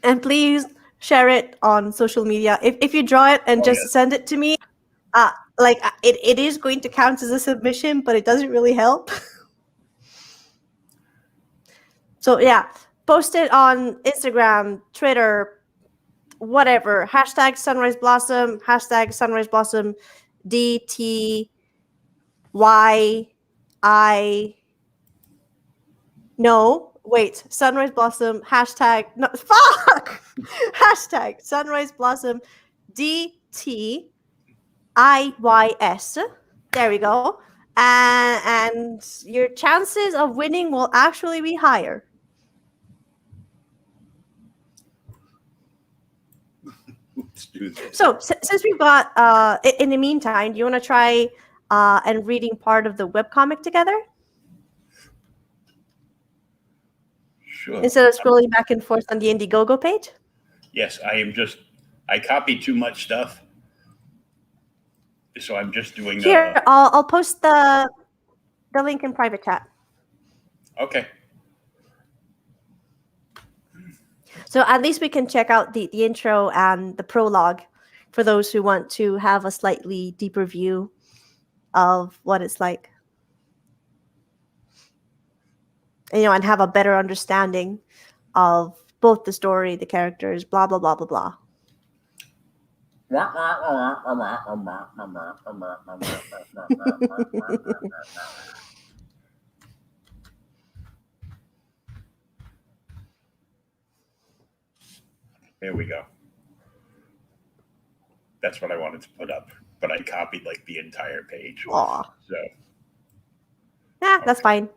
And please share it on social media. If you draw it and send it to me, like it is going to count as a submission, but it doesn't really help. So yeah, post it on Instagram, Twitter, whatever. Hashtag Sunrise Blossom. Hashtag Sunrise Blossom. DTYI. No, wait. Sunrise Blossom. Hashtag no. Fuck. Hashtag Sunrise Blossom. DTIYS. There we go. And your chances of winning will actually be higher. Let's do this. So since we've got, in the meantime, do you want to try and reading part of the webcomic together Sure. instead of scrolling back and forth on the Indiegogo page? Yes, I copied too much stuff. So I'm just doing Here, I'll post the link in private chat. Okay. So at least we can check out the intro and the prologue for those who want to have a slightly deeper view of what it's like. And have a better understanding of both the story, the characters, blah, blah, blah, blah, blah. There we go. That's what I wanted to put up, but I copied like the entire page. Aw. So That's fine.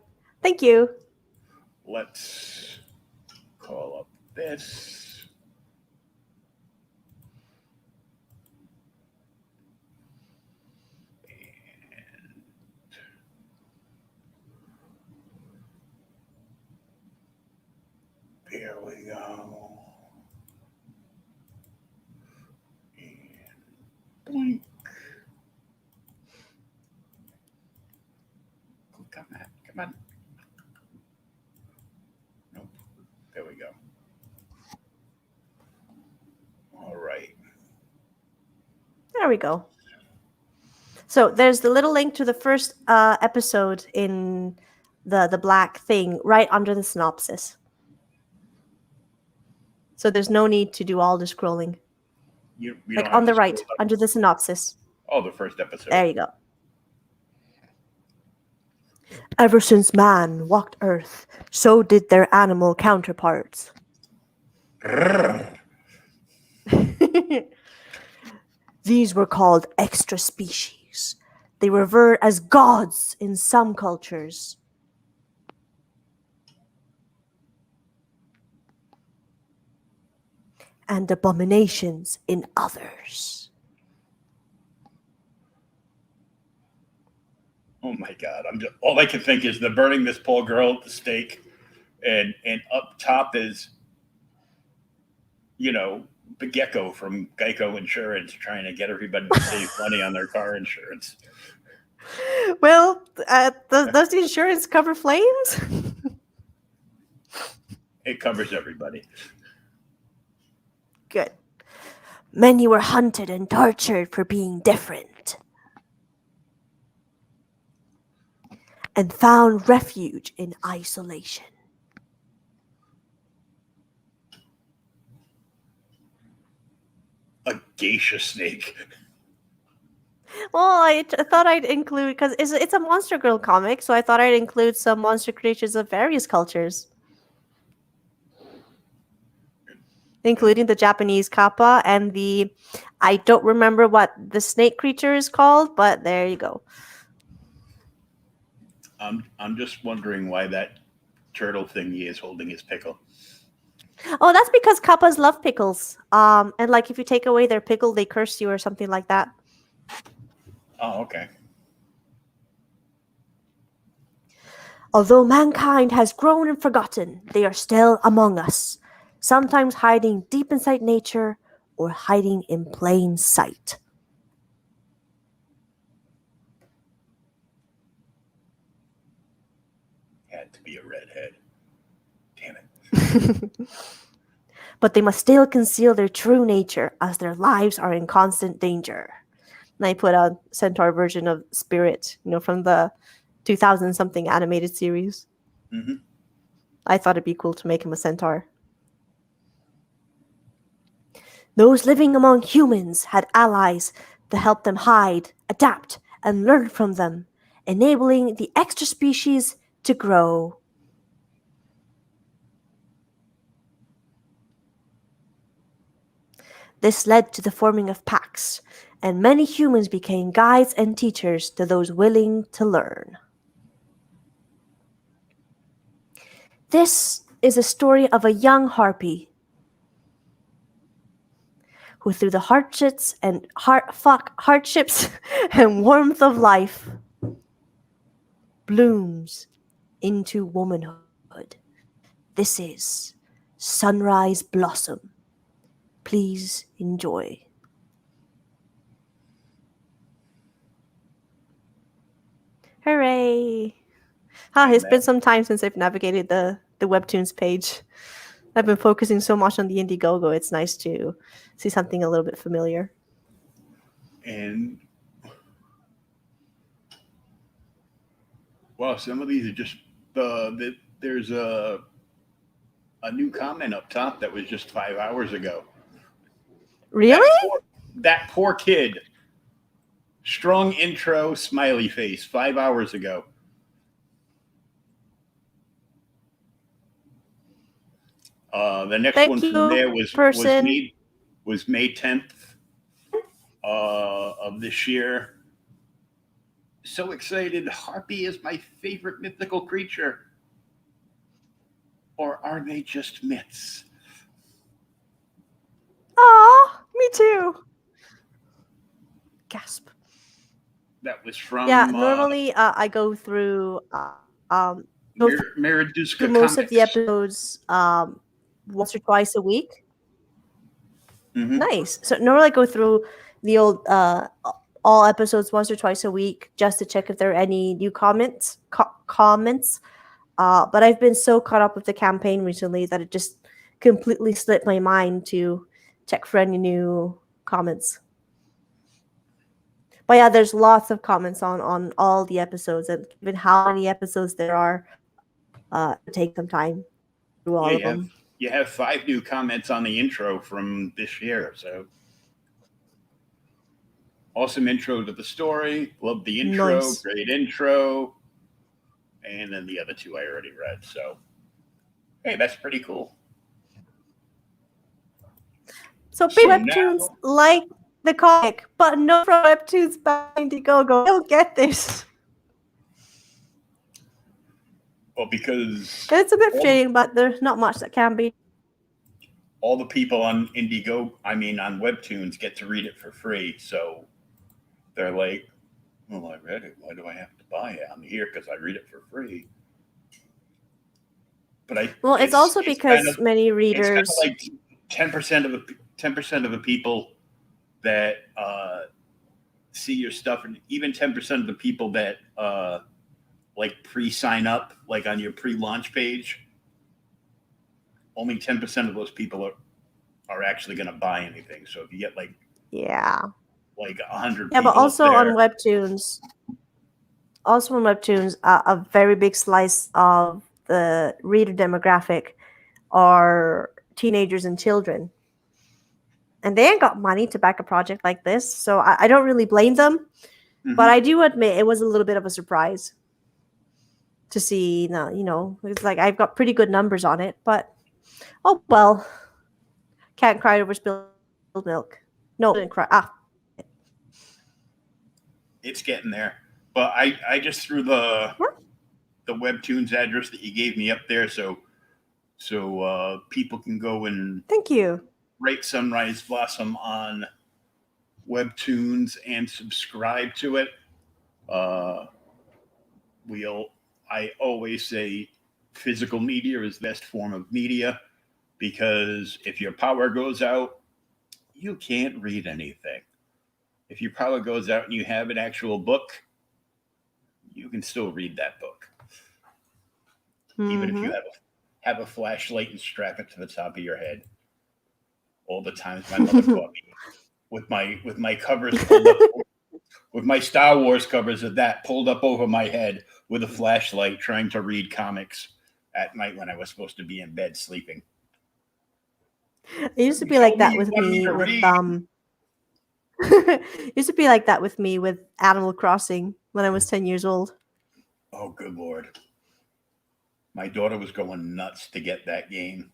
Thank you. let's call up this. And here we go. Blink. Click on that. Come on. Nope. There we go. All right. There we go. So there's the little link to the first episode in the black thing right under the synopsis. So there's no need to do all the scrolling. You Like don't on have the to right, scroll up. under the synopsis. Oh, the first episode. There you go. Ever since man walked Earth, so did their animal counterparts. These were called extra species. They were revered as gods in some cultures. And abominations in others. Oh my God! All I can think is they're burning this poor girl at the stake, and up top is, the gecko from Geico Insurance trying to get everybody to save money on their car insurance. Well, does the insurance cover flames? It covers everybody. Good. Many were hunted and tortured for being different. And found refuge in isolation. A geisha snake. Well, I thought I'd include, because it's a Monster Girl comic, so I thought I'd include some monster creatures of various cultures. Including the Japanese kappa and I don't remember what the snake creature is called, but there you go. I'm just wondering why that turtle thingy is holding his pickle. Oh, that's because kappas love pickles. And like if you take away their pickle, they curse you or something like that. Oh, okay. Although mankind has grown and forgotten, they are still among us, sometimes hiding deep inside nature or hiding in plain sight. Had to be a redhead. Damn it. But they must still conceal their true nature as their lives are in constant danger. And I put a centaur version of Spirit, from the 2000 something animated series. Mm-hmm. I thought it'd be cool to make him a centaur. Those living among humans had allies to help them hide, adapt, and learn from them, enabling the extra species to grow. This led to the forming of packs, and many humans became guides and teachers to those willing to learn. This is a story of a young harpy who, through the hardships and hardships and warmth of life, blooms into womanhood. This is Sunrise Blossom. Please enjoy. Hooray! It's been some time since I've navigated the Webtoons page. I've been focusing so much on the Indiegogo. It's nice to see something a little bit familiar. And well, some of these are just there's a new comment up top that was just 5 hours ago. Really? That poor kid. Strong intro, smiley face, 5 hours ago. The next Thank one you, from there person. was May 10th of this year. So excited. Harpy is my favorite mythical creature. Or are they just myths? Aw, me too. Gasp. That was from normally I go through Miraduska most of the Comics. episodes once or twice a week. Mm-hmm. Nice. So normally I go through the old all episodes once or twice a week just to check if there are any new comments. But I've been so caught up with the campaign recently that it just completely slipped my mind to check for any new comments. But yeah, there's lots of comments on all the episodes, and given how many episodes there are, take some time through all of them. You have 5 new comments on the intro from this year, so awesome intro to the story. Love the intro, Nice. Great intro, and then the other 2 I already read. So hey, that's pretty cool. So Webtoons like the comic, but no from Webtoons by Indiegogo. I don't get this. Well, because It's a bit frustrating, but there's not much that can be. All the people on on Webtoons get to read it for free. So they're like, well, I read it. Why do I have to buy it? I'm here because I read it for free. But it's also because many readers, it's kind of like 10% of the people that see your stuff, and even 10% of the people that pre-sign up, like on your pre-launch page. Only 10% of those people are actually going to buy anything. So if you get 100 people, but also on Webtoons, a very big slice of the reader demographic are teenagers and children, and they ain't got money to back a project like this. So I don't really blame them, but I do admit it was a little bit of a surprise to see. It's like I've got pretty good numbers on it, but oh well, can't cry over spilled milk. No, didn't cry. It's getting there. But I just threw the Webtoons address that you gave me up there, so people can go and thank you. Rate Sunrise Blossom on Webtoons and subscribe to it. I always say physical media is the best form of media, because if your power goes out, you can't read anything. If your power goes out and you have an actual book, you can still read that book. Even if you have a flashlight and strap it to the top of your head. All the times my mother caught me with my covers pulled up with my Star Wars covers of that pulled up over my head with a flashlight, trying to read comics at night when I was supposed to be in bed sleeping. It used to You be like told me that you with wanted me me to with read. it used to be like that with me with Animal Crossing when I was 10 years old. Oh, good Lord. My daughter was going nuts to get that game.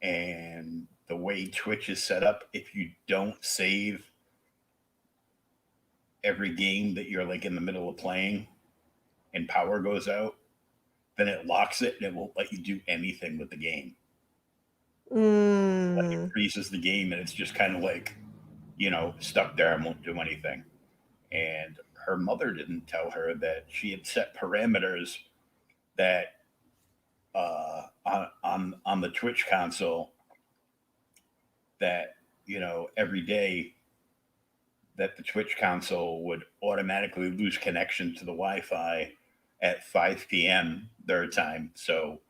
And the way Twitch is set up, if you don't save every game that you're like in the middle of playing and power goes out, then it locks it and it won't let you do anything with the game. Like it freezes the game and it's just kind of like, stuck there and won't do anything. And her mother didn't tell her that she had set parameters that on the Twitch console that every day that the Twitch console would automatically lose connection to the Wi-Fi at 5 p.m. their time. So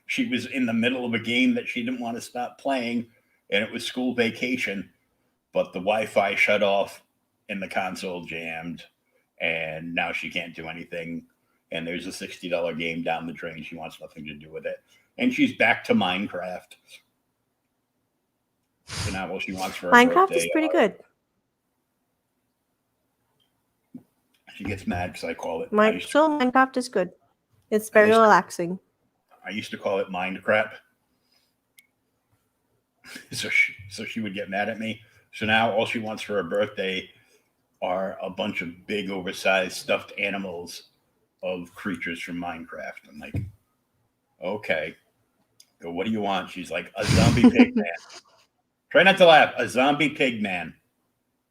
she was in the middle of a game that she didn't want to stop playing, and it was school vacation, but the Wi-Fi shut off and the console jammed, and now she can't do anything. And there's a $60 game down the drain. She wants nothing to do with it. And she's back to Minecraft. So now what she wants for her Minecraft birthday, is pretty good. she gets mad because I call it. Minecraft is good. It's very relaxing. I used to call it Mindcrap. so she would get mad at me. So now all she wants for her birthday are a bunch of big, oversized stuffed animals of creatures from Minecraft. I'm like, okay. Go, what do you want? She's like, a zombie pig man. Try not to laugh. A zombie pig man.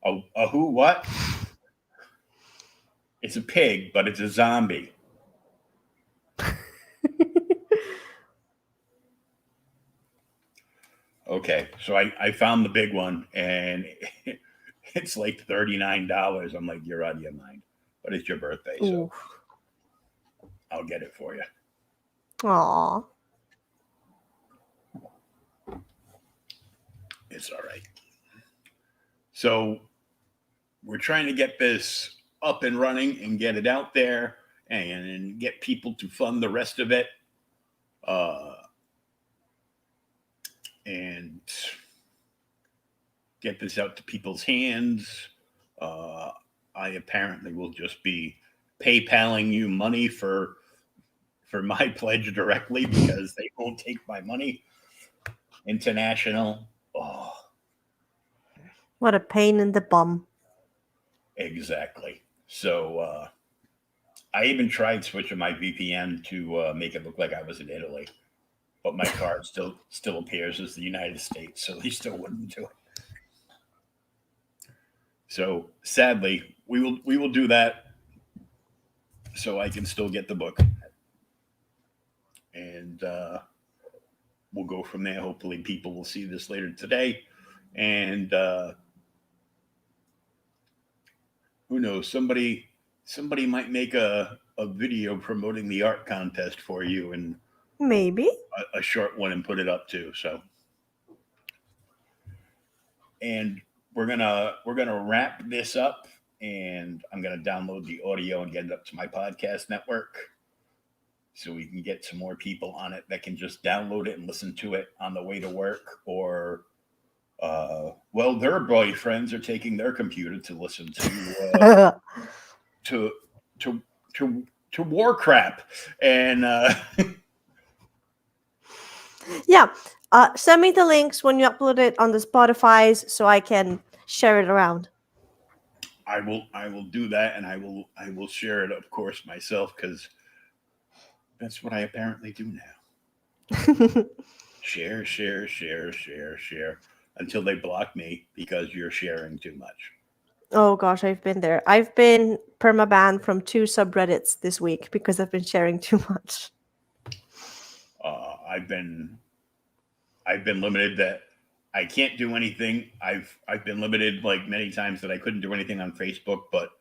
A who? What? It's a pig, but it's a zombie. Okay, so I found the big one, and it's like $39. I'm like, you're out of your mind. But it's your birthday, so I'll get it for you. Aww. It's all right. So we're trying to get this up and running and get it out there and get people to fund the rest of it. And get this out to people's hands. I apparently will just be PayPaling you money for my pledge directly because they won't take my money. International. Oh. What a pain in the bum. Exactly. So I even tried switching my VPN to make it look like I was in Italy, but my card still appears as the United States, so they still wouldn't do it. So sadly, we will do that so I can still get the book, and we'll go from there. Hopefully, people will see this later today, and who knows? Somebody might make a video promoting the art contest for you, and maybe a short one, and put it up too. So, and we're gonna wrap this up, and I'm gonna download the audio and get it up to my podcast network, so we can get some more people on it that can just download it and listen to it on the way to work, or well, their boyfriends are taking their computer to listen to war crap, and yeah. Send me the links when you upload it on the Spotify's so I can share it around. I will do that, and I will share it, of course, myself, because that's what I apparently do now. Share until they block me because you're sharing too much. Oh gosh, I've been there. I've been permabanned from 2 subreddits this week because I've been sharing too much. I've been limited that I can't do anything. I've been limited like many times that I couldn't do anything on Facebook, but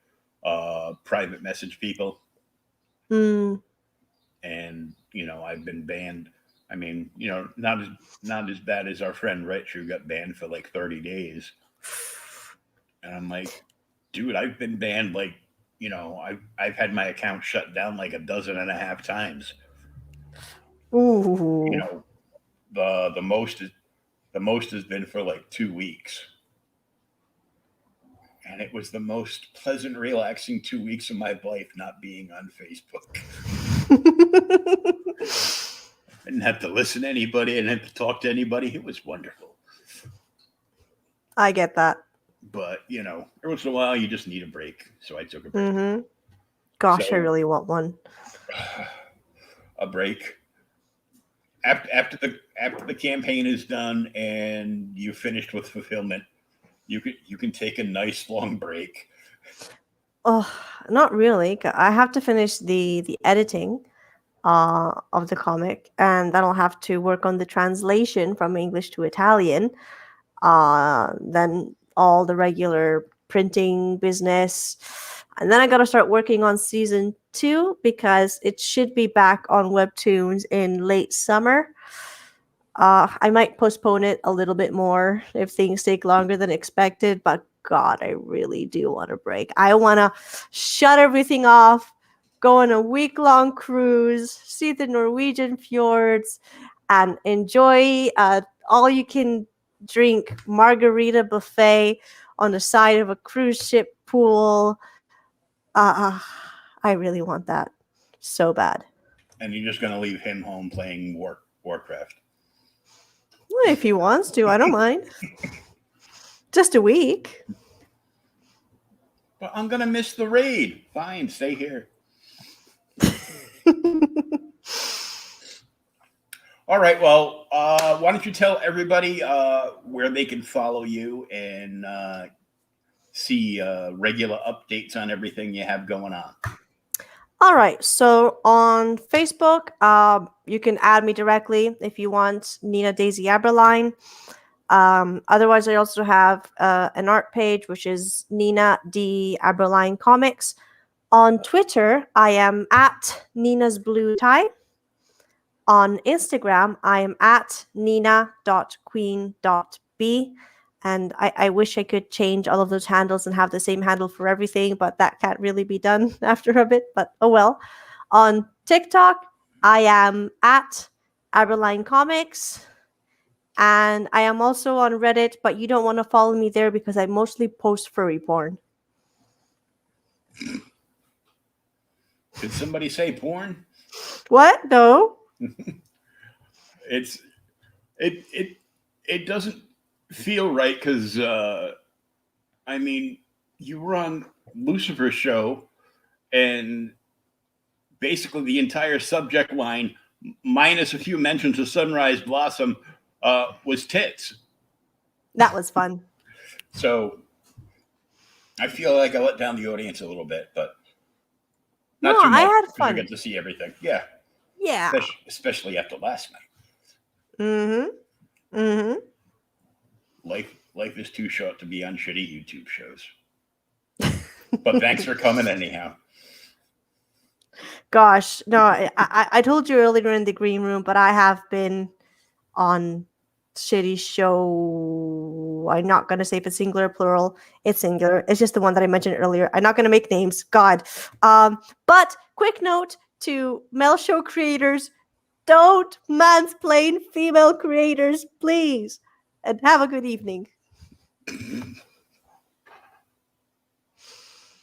private message people. Mm. And I've been banned. I mean, not as bad as our friend Rich, who got banned for like 30 days. And I'm like, dude, I've been banned like, I've had my account shut down like a dozen and a half times. You Ooh. know, the most has been for like 2 weeks. And it was the most pleasant, relaxing 2 weeks of my life not being on Facebook. I didn't have to listen to anybody. I didn't have to talk to anybody. It was wonderful. I get that. But, every once in a while, you just need a break. So I took a break. Mm-hmm. Gosh, I So, really want one. a break. After the campaign is done and you finished with fulfillment, you can take a nice long break. Oh, not really. I have to finish the editing of the comic, and then I'll have to work on the translation from English to Italian. Then all the regular printing business. And then I got to start working on season 2 because it should be back on Webtoons in late summer. I might postpone it a little bit more if things take longer than expected, but God, I really do want a break. I want to shut everything off, go on a week-long cruise, see the Norwegian fjords, and enjoy all you can drink margarita buffet on the side of a cruise ship pool. I really want that so bad. And you're just going to leave him home playing Warcraft. Well, if he wants to, I don't mind. Just a week. But I'm going to miss the raid. Fine, stay here. All right. Well, why don't you tell everybody where they can follow you and see regular updates on everything you have going on? All right. So on Facebook, you can add me directly if you want, Nina Daisy Aberlein. Otherwise, I also have an art page, which is Nina D. Aberlein Comics. On Twitter, I am at Nina's Blue Tie. On Instagram, I am at nina.queen.b. And I wish I could change all of those handles and have the same handle for everything, but that can't really be done after a bit, but oh well. On TikTok, I am at Aberlein Comics. And I am also on Reddit, but you don't want to follow me there because I mostly post furry porn. Did somebody say porn? What? No. It doesn't feel right because I mean, you run Lucifer's show, and basically the entire subject line, minus a few mentions of Sunrise Blossom, was tits. That was fun. So I feel like I let down the audience a little bit, but not No, too much. I had 'cause fun. You get to see everything. Yeah. Yeah. Especially after last night. Mm-hmm. Mm-hmm. Life is too short to be on shitty YouTube shows. But thanks for coming anyhow. Gosh, no, I told you earlier in the green room, but I have been on shitty show. I'm not going to say if it's singular or plural. It's singular. It's just the one that I mentioned earlier. I'm not going to make names. God. But quick note to male show creators, don't mansplain female creators, please. And have a good evening.